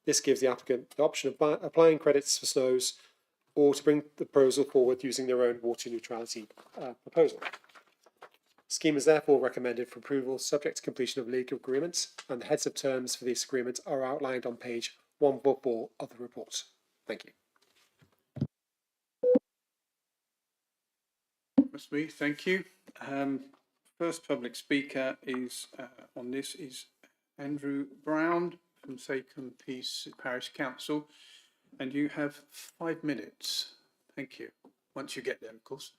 This gives the applicant the option of applying credits for snows or to bring the proposal forward using their own water neutrality proposal. Scheme is therefore recommended for approval subject to completion of legal agreements, and the heads of terms for this agreement are outlined on page 144 of the report. Thank you. That's me, thank you. First public speaker is on this is Andrew Brown from Thacombe Parish Council, and you have 5 minutes. Thank you. Once you get there, of course.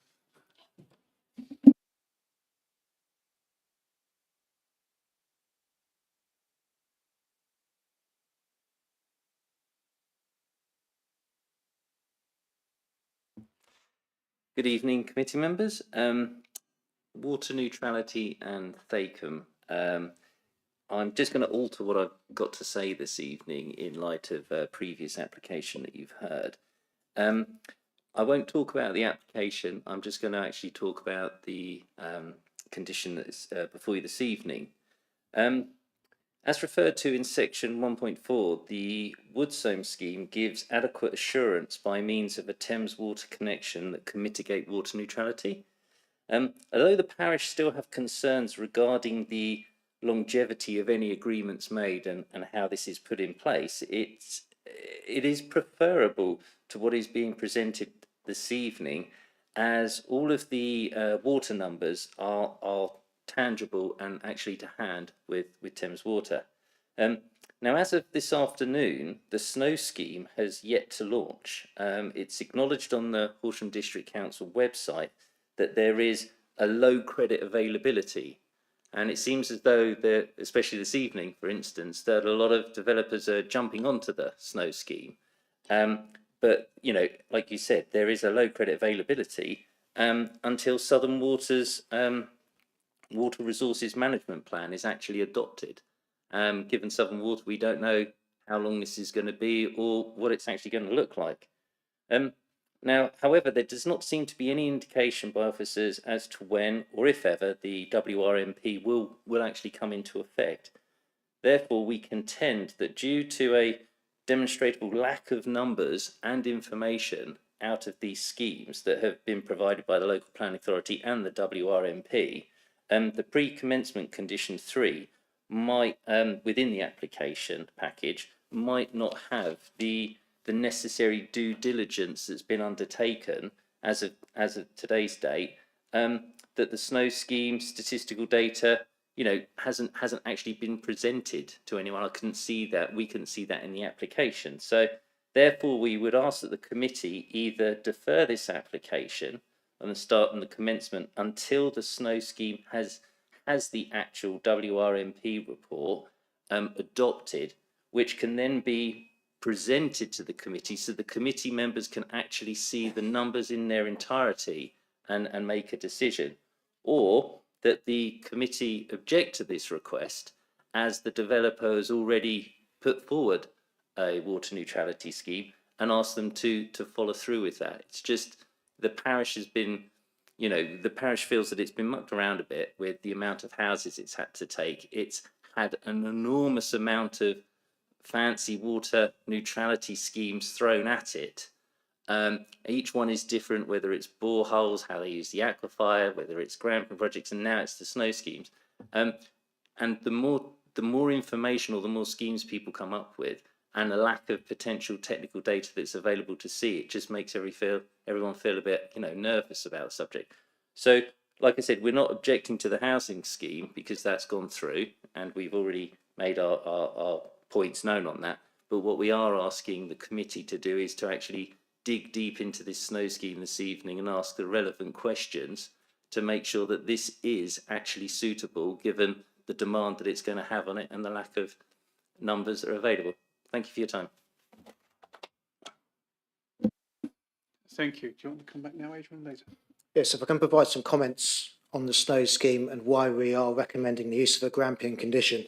Good evening, committee members. Water neutrality and Thacombe. I'm just going to alter what I've got to say this evening in light of a previous application that you've heard. I won't talk about the application. I'm just going to actually talk about the condition that's before you this evening. As referred to in section 1.4, the Woodsome scheme gives adequate assurance by means of a Thames water connection that can mitigate water neutrality. Although the parish still have concerns regarding the longevity of any agreements made and how this is put in place, it is preferable to what is being presented this evening, as all of the water numbers are tangible and actually to hand with Thames Water. Now, as of this afternoon, the snow scheme has yet to launch. It's acknowledged on the Horsham District Council website that there is a low credit availability, and it seems as though, especially this evening, for instance, that a lot of developers are jumping onto the snow scheme. But, you know, like you said, there is a low credit availability until Southern Water's Water Resources Management Plan is actually adopted. Given Southern Water, we don't know how long this is going to be or what it's actually going to look like. Now, however, there does not seem to be any indication by officers as to when or if ever the WRMP will actually come into effect. Therefore, we contend that due to a demonstrable lack of numbers and information out of these schemes that have been provided by the local planning authority and the WRMP, the pre-commencement condition 3 might, within the application package, might not have the the necessary due diligence that's been undertaken as of today's date, that the snow scheme statistical data, hasn't actually been presented to anyone. I couldn't see that. We couldn't see that in the application. So therefore, we would ask that the committee either defer this application and the start and the commencement until the snow scheme has the actual WRMP report adopted, which can then be presented to the committee so the committee members can actually see the numbers in their entirety and make a decision, or that the committee object to this request as the developer has already put forward a water neutrality scheme and ask them to follow through with that. It's just the parish has been, the parish feels that it's been mucked around a bit with the amount of houses it's had to take. It's had an enormous amount of fancy water neutrality schemes thrown at it. Each one is different, whether it's boreholes, how they use the aquifer, whether it's glamping projects, and now it's the snow schemes. And the more information or the more schemes people come up with, and the lack of potential technical data that's available to see, it just makes everyone feel a bit, nervous about the subject. So, like I said, we're not objecting to the housing scheme because that's gone through, and we've already made our points known on that. But what we are asking the committee to do is to actually dig deep into this snow scheme this evening and ask the relevant questions to make sure that this is actually suitable given the demand that it's going to have on it and the lack of numbers that are available. Thank you for your time. Thank you. Do you want to come back now, Adrian, later? Yes, if I can provide some comments on the snow scheme and why we are recommending the use of a grampian condition.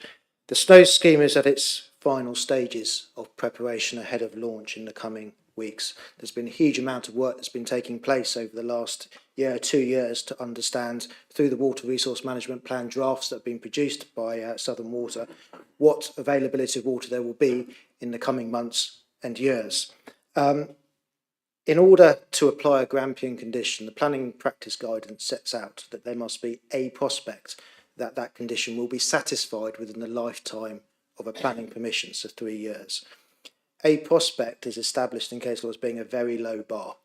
The snow scheme is at its final stages of preparation ahead of launch in the coming weeks. There's been a huge amount of work that's been taking place over the last year, 2 years, to understand through the Water Resource Management Plan drafts that have been produced by Southern Water what availability of water there will be in the coming months and years. In order to apply a grampian condition, the planning practice guidance sets out that there must be a prospect that that condition will be satisfied within the lifetime of a planning permission, so 3 years. A prospect is established in case law as being a very low bar.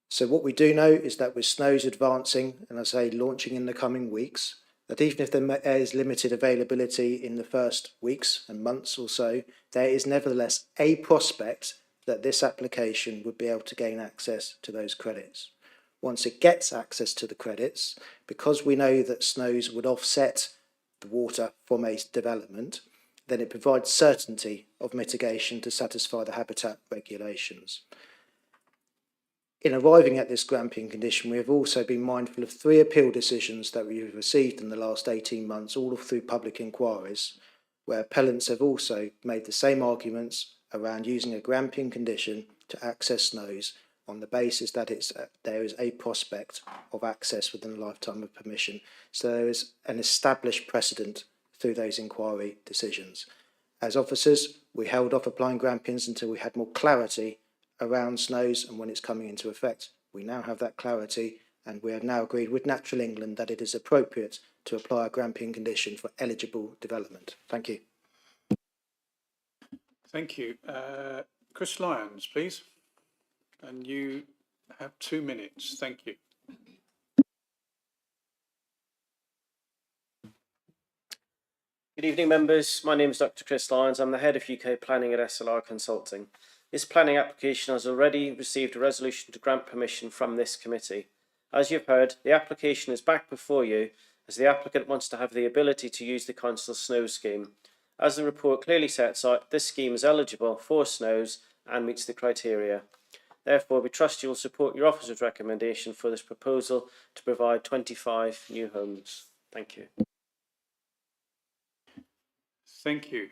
So what we do know is that with snows advancing, and I say launching in the coming weeks, that even if there is limited availability in the first weeks and months or so, there is nevertheless a prospect that this application would be able to gain access to those credits. Once it gets access to the credits, because we know that snows would offset the water from a development, then it provides certainty of mitigation to satisfy the habitat regulations. In arriving at this grampian condition, we have also been mindful of 3 appeal decisions that we have received in the last 18 months, all through public inquiries, where appellants have also made the same arguments around using a grampian condition to access snows on the basis that there is a prospect of access within the lifetime of permission. So there is an established precedent through those inquiry decisions. As officers, we held off applying grampians until we had more clarity around snows and when it's coming into effect. We now have that clarity, and we have now agreed with Natural England that it is appropriate to apply a grampian condition for eligible development. Thank you. Thank you. Chris Lyons, please. And you have 2 minutes. Thank you. Good evening, members. My name is Dr. Chris Lyons. I'm the head of UK Planning at SLR Consulting. This planning application has already received a resolution to grant permission from this committee. As you've heard, the application is back before you as the applicant wants to have the ability to use the council's snow scheme. As the report clearly sets out, this scheme is eligible for snows and meets the criteria. Therefore, we trust you will support your officer's recommendation for this proposal to provide 25 new homes. Thank you. Thank you.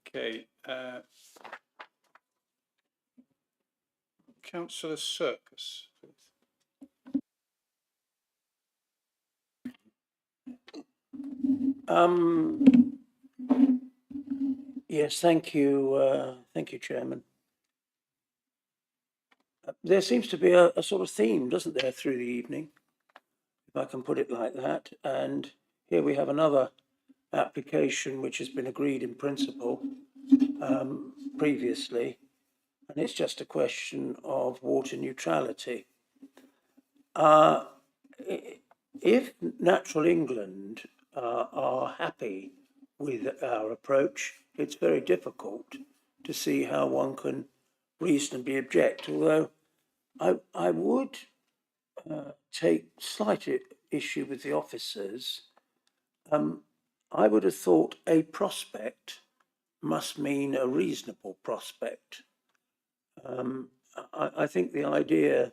Okay. Councillor Circus. Yes, thank you, Chairman. There seems to be a sort of theme, doesn't there, through the evening, if I can put it like that. And here we have another application which has been agreed in principle previously, and it's just a question of water neutrality. If Natural England are happy with our approach, it's very difficult to see how one can reasonably object, although I would take slight issue with the officers. I would have thought a prospect must mean a reasonable prospect. I think the idea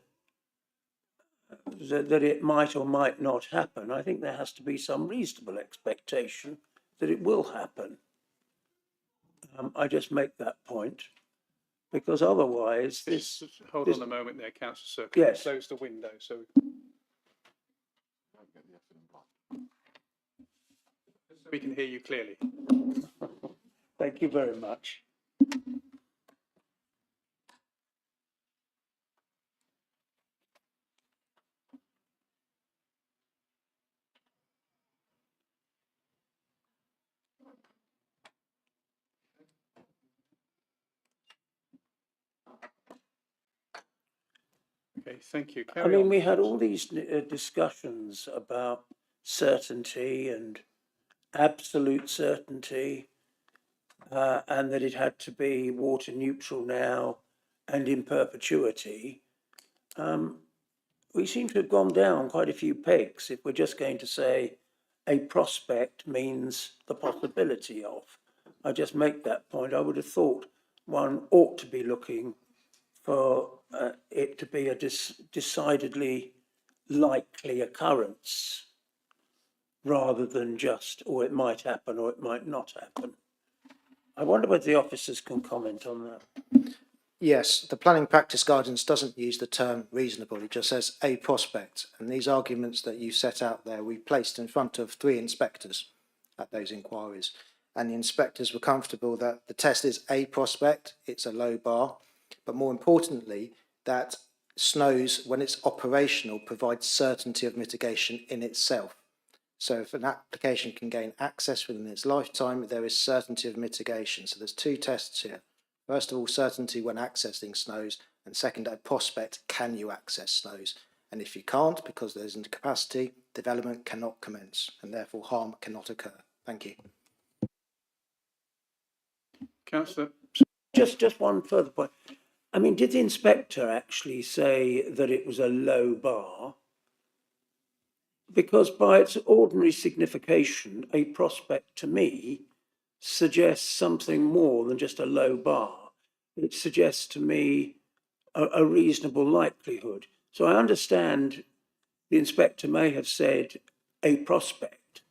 that it might or might not happen, I think there has to be some reasonable expectation that it will happen. I just make that point because otherwise this... Hold this, on a moment there, Councillor Circus. Yes. Close the window so we can hear you clearly. Thank you very much. Okay, thank you. I mean, we had all these discussions about certainty and absolute certainty, and that it had to be water neutral now and in perpetuity. We seem to have gone down quite a few pegs if we're just going to say a prospect means the possibility of. I just make that point. I would have thought one ought to be looking for it to be a decidedly likely occurrence rather than just, or it might happen or it might not happen. I wonder whether the officers can comment on that. Yes, the planning practice guidance doesn't use the term reasonable, it just says a prospect. And these arguments that you set out there, we placed in front of 3 inspectors at those inquiries. And the inspectors were comfortable that the test is a prospect, it's a low bar, but more importantly, that SNOWS, when it's operational, provides certainty of mitigation in itself. So if an application can gain access within its lifetime, there is certainty of mitigation. So there's 2 tests here. First of all, certainty when accessing SNOWS, and second, a prospect, can you access SNOWS? And if you can't, because there's incapacity, development cannot commence, and therefore harm cannot occur. Thank you. Councillor. Just one further point. I mean, did the inspector actually say that it was a low bar? Because by its ordinary signification, a prospect to me suggests something more than just a low bar. It suggests to me a reasonable likelihood. So I understand the inspector may have said a prospect,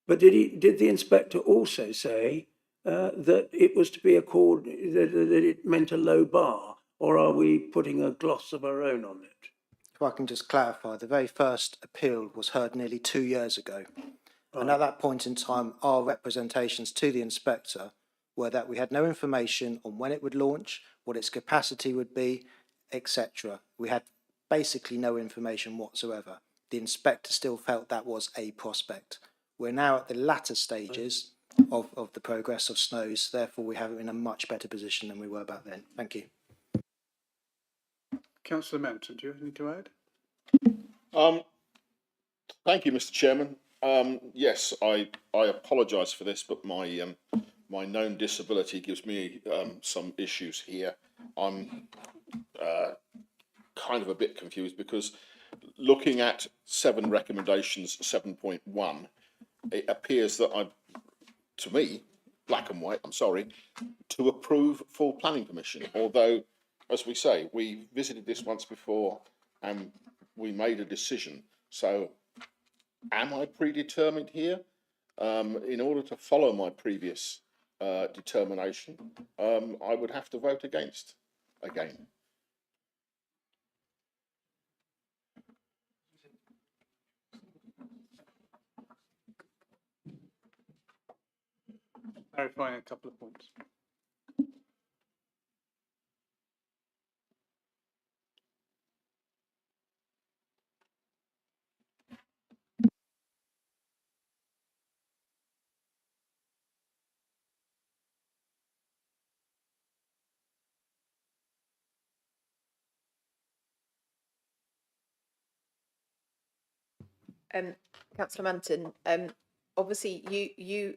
but did the inspector also say that it was to be that it meant a low bar, or are we putting a gloss of our own on it? If I can just clarify, the very first appeal was heard nearly 2 years ago. And at that point in time, our representations to the inspector were that we had no information on when it would launch, what its capacity would be, etc. We had basically no information whatsoever. The inspector still felt that was a prospect. We're now at the latter stages of the progress of SNOWS, therefore we have it in a much better position than we were back then. Thank you. Councillor Manton, do you have anything to add? Thank you, Mr. Chairman. Yes, I apologise for this, but my my known disability gives me some issues here. I'm kind of a bit confused because looking at 7 recommendations 7.1, it appears that to me, black and white, I'm sorry, to approve full planning permission. Although, as we say, we visited this once before and we made a decision. So am I predetermined here? In order to follow my previous determination, I would have to vote against again. Clarifying a couple of points. Councillor Manton, obviously you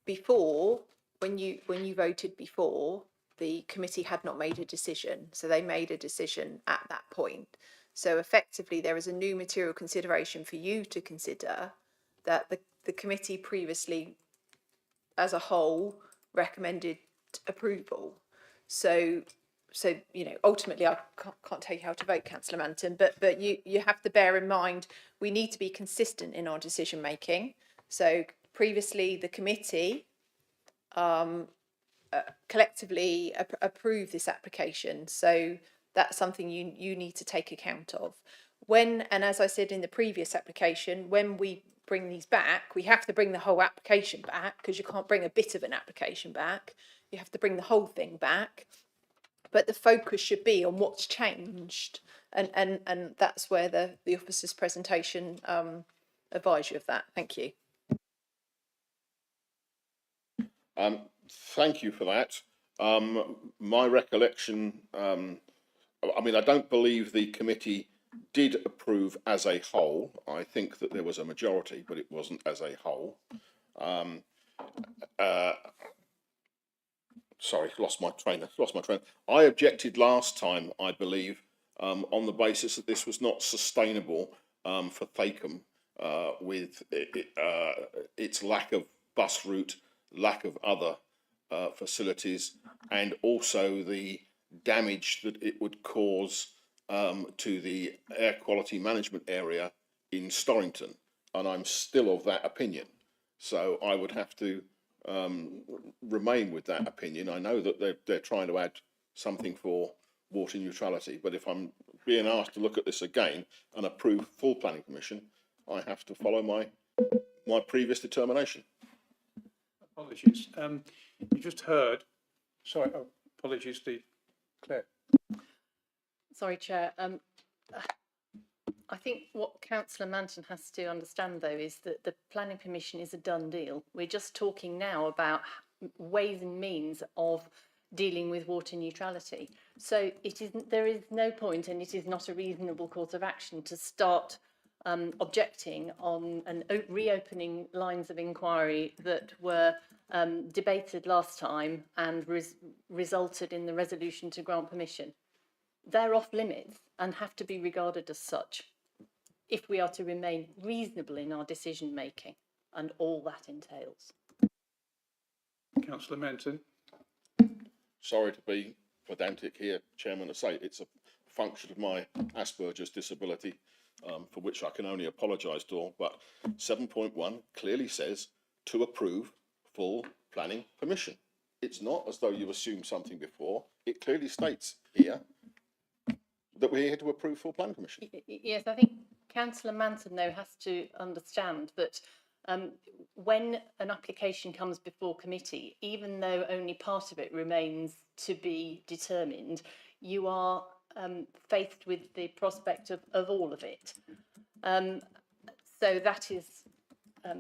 before, when you voted before, the committee had not made a decision, so they made a decision at that point. So effectively there is a new material consideration for you to consider that the committee previously as a whole recommended approval. So you know, ultimately I can't tell you how to vote, Councillor Manton, but you have to bear in mind we need to be consistent in our decision making. So previously the committee collectively approved this application, so that's something you need to take account of. When, and as I said in the previous application, when we bring these back, we have to bring the whole application back, because you can't bring a bit of an application back, you have to bring the whole thing back. But the focus should be on what's changed, and that's where the officer's presentation advised you of that. Thank you. Thank you for that. My recollection, I mean, I don't believe the committee did approve as a whole. I think that there was a majority, but it wasn't as a whole. Sorry, lost my train. I objected last time, I believe, on the basis that this was not sustainable for Thacombe, with its lack of bus route, lack of other facilities, and also the damage that it would cause to the air quality management area in Storrington. And I'm still of that opinion. So I would have to remain with that opinion. I know that they're trying to add something for water neutrality, but if I'm being asked to look at this again and approve full planning permission, I have to follow my previous determination. Apologies. You just heard. Sorry. Oh, apologies, Steve. Claire. Sorry, Chair. I think what Councillor Manton has to understand, though, is that the planning permission is a done deal. We're just talking now about ways and means of dealing with water neutrality. So there is no point, and it is not a reasonable course of action to start objecting on and reopening lines of inquiry that were debated last time and resulted in the resolution to grant permission. They're off limits and have to be regarded as such if we are to remain reasonable in our decision making and all that entails. Councillor Manton. Sorry to be pedantic here, Chairman, to say it's a function of my Asperger's disability, for which I can only apologise to all, but 7.1 clearly says to approve full planning permission. It's not as though you assumed something before. It clearly states here that we're here to approve full planning permission. Yes, I think Councillor Manton, though, has to understand that when an application comes before committee, even though only part of it remains to be determined, you are faced with the prospect of all of it. So that is,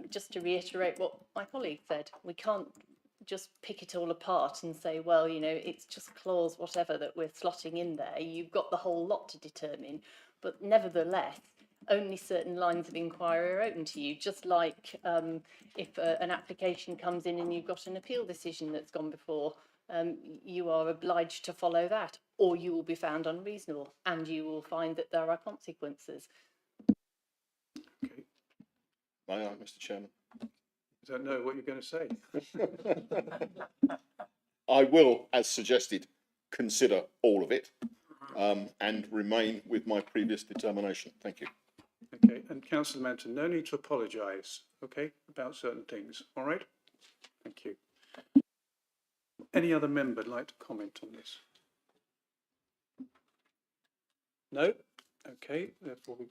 just to reiterate what my colleague said, we can't just pick it all apart and say, well, you know, it's just clause whatever that we're slotting in there. You've got the whole lot to determine, but nevertheless, only certain lines of inquiry are open to you, just like if an application comes in and you've got an appeal decision that's gone before, you are obliged to follow that, or you will be found unreasonable and you will find that there are consequences. Okay. May I, Mr. Chairman? I don't know what you're going to say. I will, as suggested, consider all of it and remain with my previous determination. Thank you. Okay, and Councillor Manton, no need to apologise, okay, about certain things, all right? Thank you. Any other member like to comment on this? No? Okay, therefore we...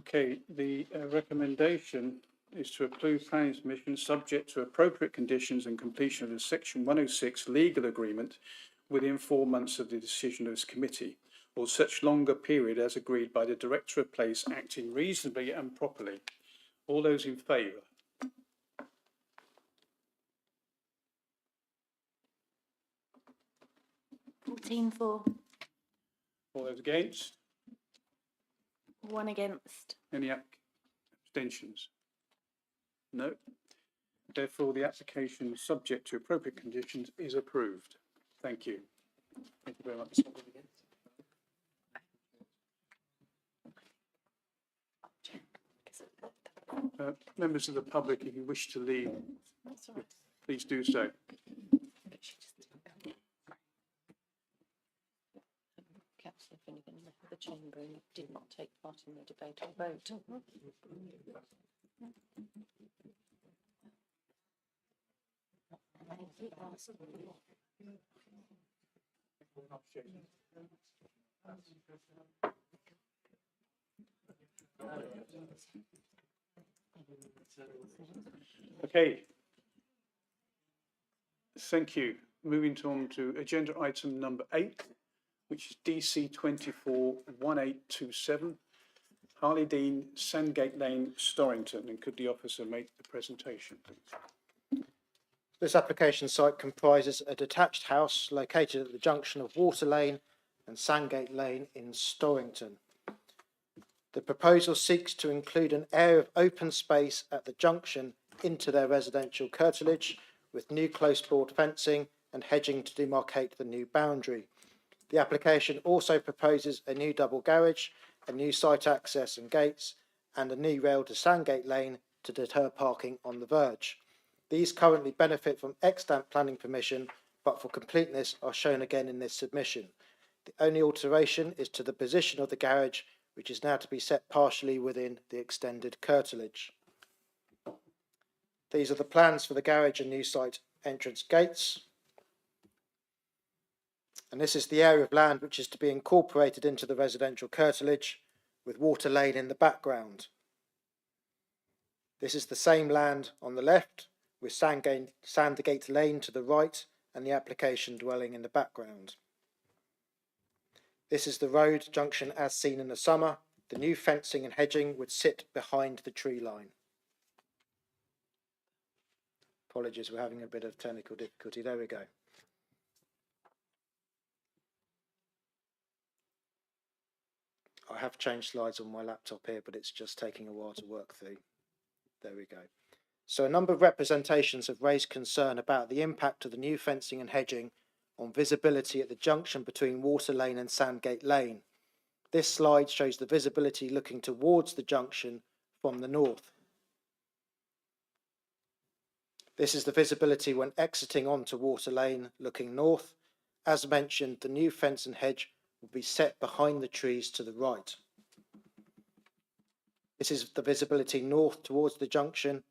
Okay, the recommendation is to approve planning permission subject to appropriate conditions and completion of the Section 106 legal agreement within 4 months of the decision of this committee. or such longer period as agreed by the Director of Police acting reasonably and properly. All those in favour? For. All those against? 1 against. Any abstentions? No. Therefore, the application, subject to appropriate conditions, is approved. Thank you. Thank you very much. Members of the public, if you wish to leave, please do so. Councillor Finnegan left the chamber and did not take part in the debate or vote. Okay. Thank you. Moving on to agenda item number 8, which is DC 241827, Harley Dean, Sandgate Lane, Storrington. And could the officer make the presentation, please? This application site comprises a detached house located at the junction of Water Lane and Sandgate Lane in Storrington. The proposal seeks to include an area of open space at the junction into their residential curtilage with new close board fencing and hedging to demarcate the new boundary. The application also proposes a new double garage, a new site access and gates, and a new rail to Sandgate Lane to deter parking on the verge. These currently benefit from extant planning permission, but for completeness are shown again in this submission. The only alteration is to the position of the garage, which is now to be set partially within the extended curtilage. These are the plans for the garage and new site entrance gates. And this is the area of land which is to be incorporated into the residential curtilage, with Water Lane in the background. This is the same land on the left, with Sandgate Lane to the right and the application dwelling in the background. This is the road junction as seen in the summer. The new fencing and hedging would sit behind the tree line. Apologies, we're having a bit of technical difficulty. There we go. I have changed slides on my laptop here, but it's just taking a while to work through. There we go. So a number of representations have raised concern about the impact of the new fencing and hedging on visibility at the junction between Water Lane and Sandgate Lane. This slide shows the visibility looking towards the junction from the north. This is the visibility when exiting onto Water Lane looking north. As mentioned, the new fence and hedge will be set behind the trees to the right. This is the visibility north towards the junction,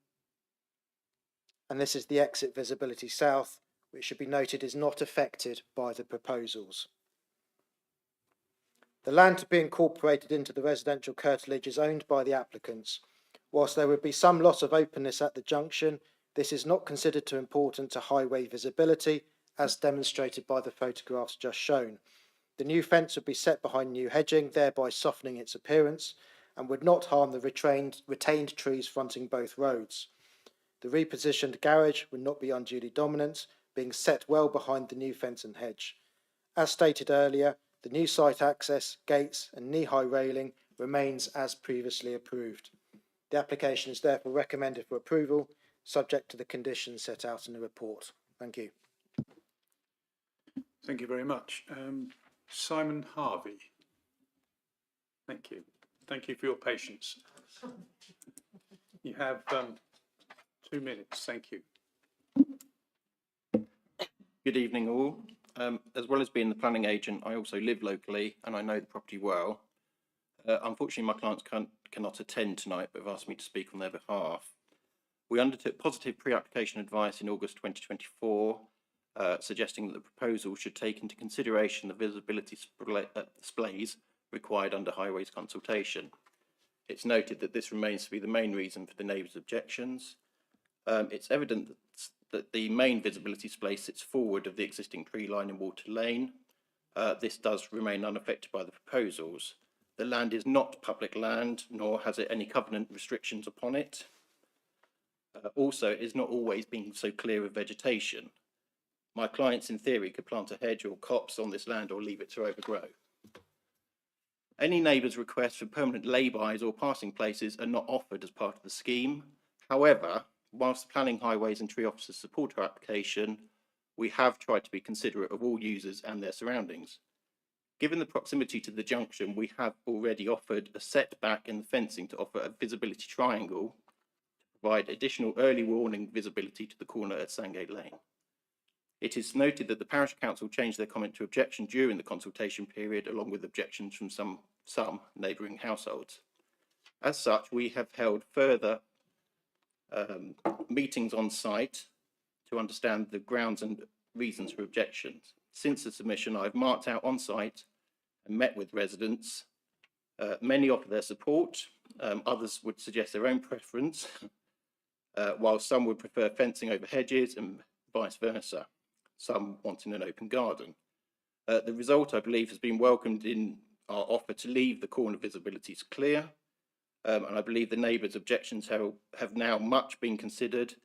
and this is the exit visibility south, which should be noted is not affected by the proposals. The land to be incorporated into the residential curtilage is owned by the applicants. Whilst there would be some loss of openness at the junction, this is not considered too important to highway visibility, as demonstrated by the photographs just shown. The new fence would be set behind new hedging, thereby softening its appearance, and would not harm the retained trees fronting both roads. The repositioned garage would not be unduly dominant, being set well behind the new fence and hedge. As stated earlier, the new site access, gates and knee-high railing remains as previously approved. The application is therefore recommended for approval, subject to the conditions set out in the report. Thank you. Thank you very much. Simon Harvey. Thank you. Thank you for your patience. You have 2 minutes. Thank you. Good evening all. As well as being the planning agent, I also live locally and I know the property well. Unfortunately, my clients cannot attend tonight, but have asked me to speak on their behalf. We undertook positive pre-application advice in August 2024, suggesting that the proposal should take into consideration the visibility displays required under highways consultation. It's noted that this remains to be the main reason for the neighbours' objections. It's evident that the main visibility display sits forward of the existing tree line in Water Lane. this does remain unaffected by the proposals. The land is not public land, nor has it any covenant restrictions upon it. Also, it is not always been so clear of vegetation. My clients, in theory, could plant a hedge or copse on this land or leave it to overgrow. Any neighbours' requests for permanent lay-bys or passing places are not offered as part of the scheme. However, whilst the planning, highways and tree officers support our application, we have tried to be considerate of all users and their surroundings. Given the proximity to the junction, we have already offered a setback in the fencing to offer a visibility triangle to provide additional early warning visibility to the corner at Sandgate Lane. It is noted that the Parish Council changed their comment to objection during the consultation period, along with objections from some neighbouring households. As such, we have held further meetings on site to understand the grounds and reasons for objections. Since the submission, I've marked out on site and met with residents. Many offer their support, others would suggest their own preference, while some would prefer fencing over hedges and vice versa, some wanting an open garden. The result, I believe, has been welcomed in our offer to leave the corner visibilities clear, and I believe the neighbours' objections have now much been considered,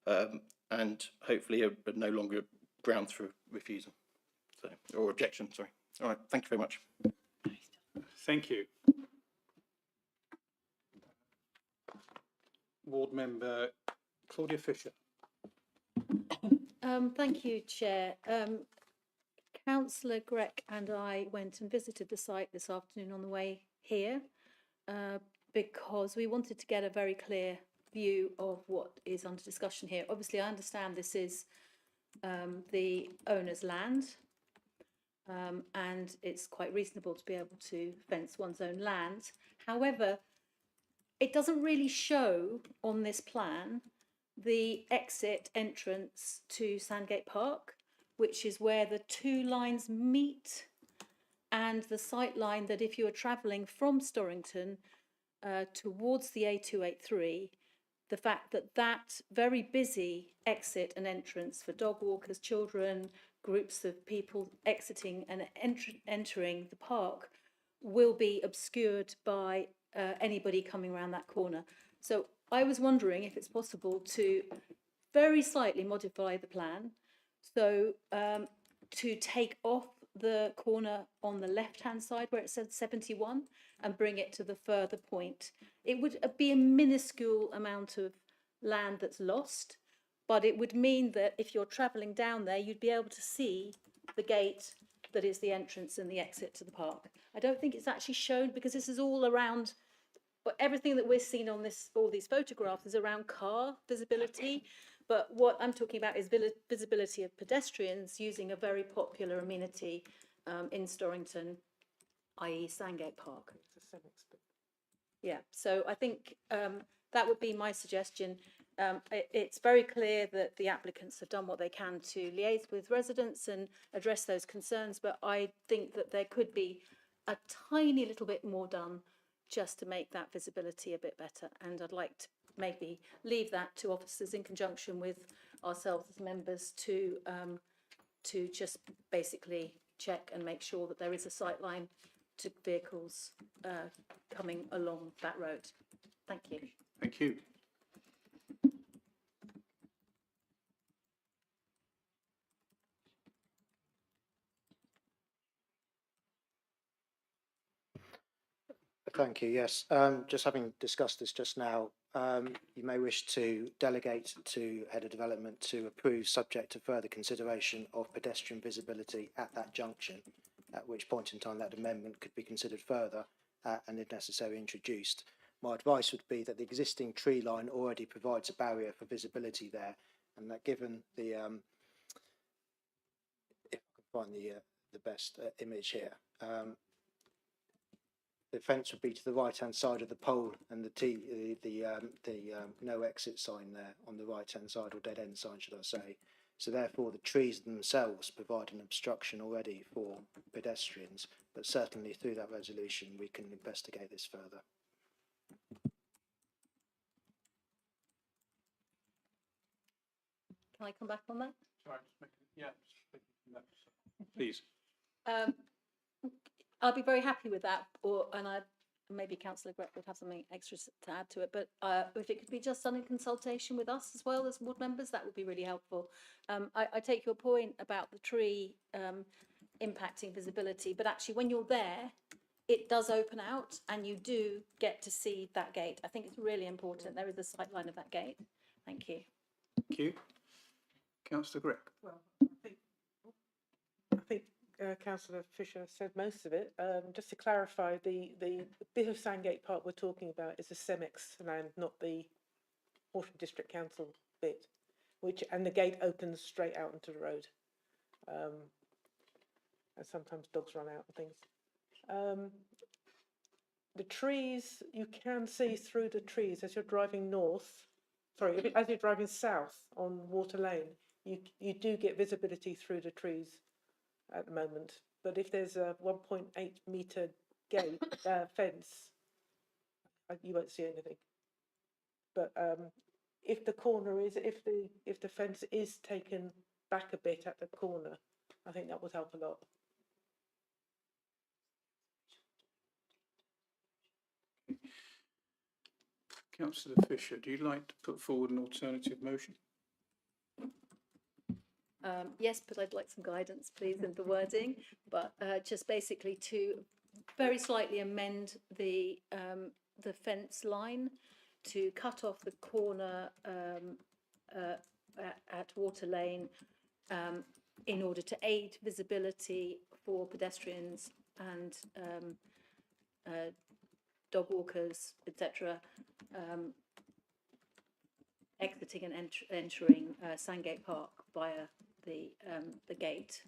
and hopefully are no longer grounds for refusal, or objection, sorry. All right, thank you very much. Thank you. Ward Member Claudia Fisher. Thank you, Chair. Councillor Grech and I went and visited the site this afternoon on the way here because we wanted to get a very clear view of what is under discussion here. Obviously, I understand this is the owner's land, and it's quite reasonable to be able to fence one's own land. However, it doesn't really show on this plan the exit entrance to Sandgate Park, which is where the two lines meet, and the sight line that if you are travelling from Storrington towards the A283, the fact that that very busy exit and entrance for dog walkers, children, groups of people exiting and entering the park will be obscured by anybody coming around that corner. So I was wondering if it's possible to very slightly modify the plan, so to take off the corner on the left-hand side where it says 71 and bring it to the further point. It would be a minuscule amount of land that's lost, but it would mean that if you're travelling down there, you'd be able to see the gate that is the entrance and the exit to the park. I don't think it's actually shown because this is all around, but everything that we're seeing on this, all these photographs is around car visibility. But what I'm talking about is visibility of pedestrians using a very popular amenity in Storrington, i.e. Sandgate Park. Yeah, so I think that would be my suggestion. It's very clear that the applicants have done what they can to liaise with residents and address those concerns, but I think that there could be a tiny little bit more done just to make that visibility a bit better. And I'd like to maybe leave that to officers in conjunction with ourselves as members to just basically check and make sure that there is a sight line to vehicles coming along that road. Thank you. Thank you. Thank you. Yes, just having discussed this just now, you may wish to delegate to Head of Development to approve subject to further consideration of pedestrian visibility at that junction, at which point in time that amendment could be considered further and if necessary introduced. My advice would be that the existing tree line already provides a barrier for visibility there, and that given the, if I can find the best image here, the fence would be to the right-hand side of the pole, and the no exit sign there on the right-hand side, or dead end sign, should I say. So therefore, the trees themselves provide an obstruction already for pedestrians. But certainly through that resolution, we can investigate this further. Can I come back on that? Sorry, yeah, please. I'll be very happy with that, maybe Councillor Grett would have something extra to add to it, but if it could be just done in consultation with us as well as ward members, that would be really helpful. I take your point about the tree impacting visibility, but actually when you're there, it does open out and you do get to see that gate. I think it's really important. There is a sight line of that gate. Thank you. Thank you. Councillor Grech. Well, I think Councillor Fisher said most of it. Just to clarify, the bit of Sandgate Park we're talking about is the CEMEX land, not the Horsham District Council bit, and the gate opens straight out into the road. And sometimes dogs run out and things. The trees, you can see through the trees as you're driving north. Sorry, as you're driving south on Water Lane, you do get visibility through the trees at the moment. But if there's a 1.8 metre gate fence, you won't see anything. But if the fence is taken back a bit at the corner, I think that would help a lot. Councillor Fisher, do you like to put forward an alternative motion? Yes, but I'd like some guidance, please, in the wording. But just basically to very slightly amend the fence line to cut off the corner at Water Lane in order to aid visibility for pedestrians and dog walkers, etc. Exiting and entering Sandgate Park via the gate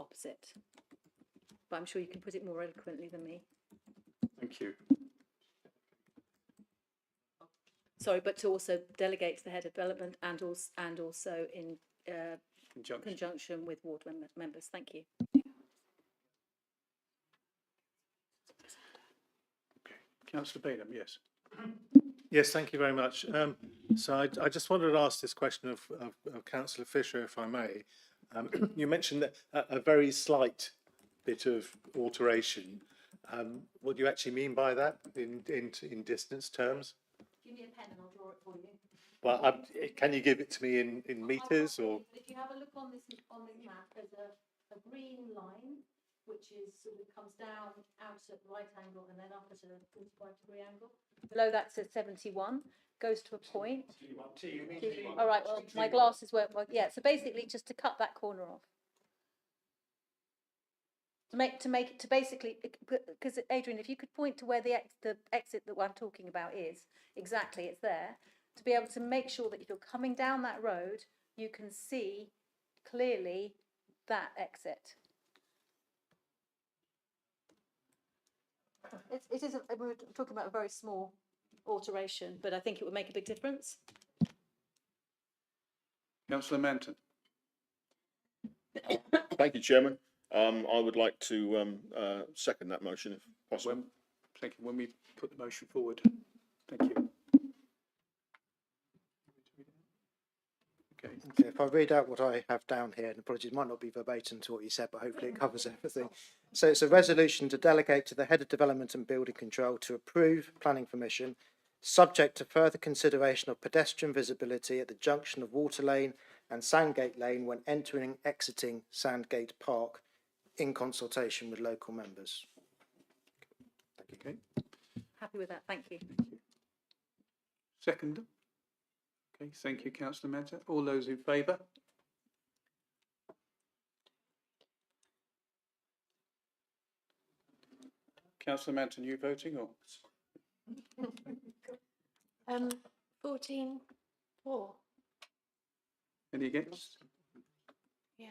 opposite. But I'm sure you can put it more eloquently than me. Thank you. Sorry, but to also delegate to the head of development and also in conjunction with ward members. Thank you. Okay. Councillor Bainham, yes. Yes, thank you very much. So I just wanted to ask this question of Councillor Fisher, if I may. You mentioned that a very slight bit of alteration. What do you actually mean by that in distance terms? Give me a pen and I'll draw it for you. Well, can you give it to me in metres or? If you have a look on this map, there's a green line which sort of comes down out at right angle and then up at a 45-degree angle. Below that says 71, goes to a point. All right, well, my glasses won't work. Yeah, so basically just to cut that corner off. To basically, because Adrian, if you could point to where the exit that I'm talking about is, exactly, it's there, to be able to make sure that if you're coming down that road, you can see clearly that exit. It is. We were talking about a very small alteration, but I think it would make a big difference. Councillor Manton. Thank you, Chairman. I would like to second that motion, if possible. Thank you. When we put the motion forward. Thank you. Okay, if I read out what I have down here, and apologies, it might not be verbatim to what you said, but hopefully it covers everything. So it's a resolution to delegate to the Head of Development and Building Control to approve planning permission, subject to further consideration of pedestrian visibility at the junction of Water Lane and Sandgate Lane when entering and exiting Sandgate Park in consultation with local members. Okay. Happy with that, thank you. Second. Okay, thank you, Councillor Manton. All those in favour? Councillor Manton, you voting or? 14-4. Any against? Yeah.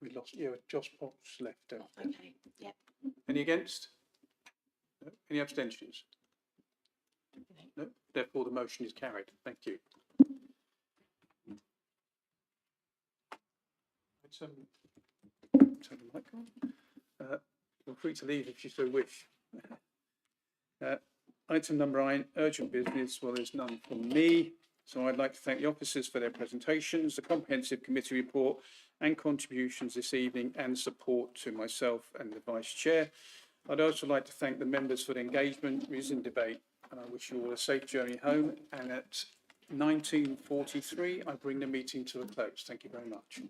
We lost. Yeah, Josh Potts left. Okay. Yep. Any against? No. Any abstentions? No. Therefore, the motion is carried. Thank you. Turn the mic on. Feel free to leave if you so wish. Item number 9, urgent business. Well, there's none from me. So I'd like to thank the officers for their presentations, the comprehensive committee report and contributions this evening, and support to myself and the Vice Chair. I'd also like to thank the members for the engagement, reasoned debate, and I wish you all a safe journey home. And at 19:43, I bring the meeting to a close. Thank you very much.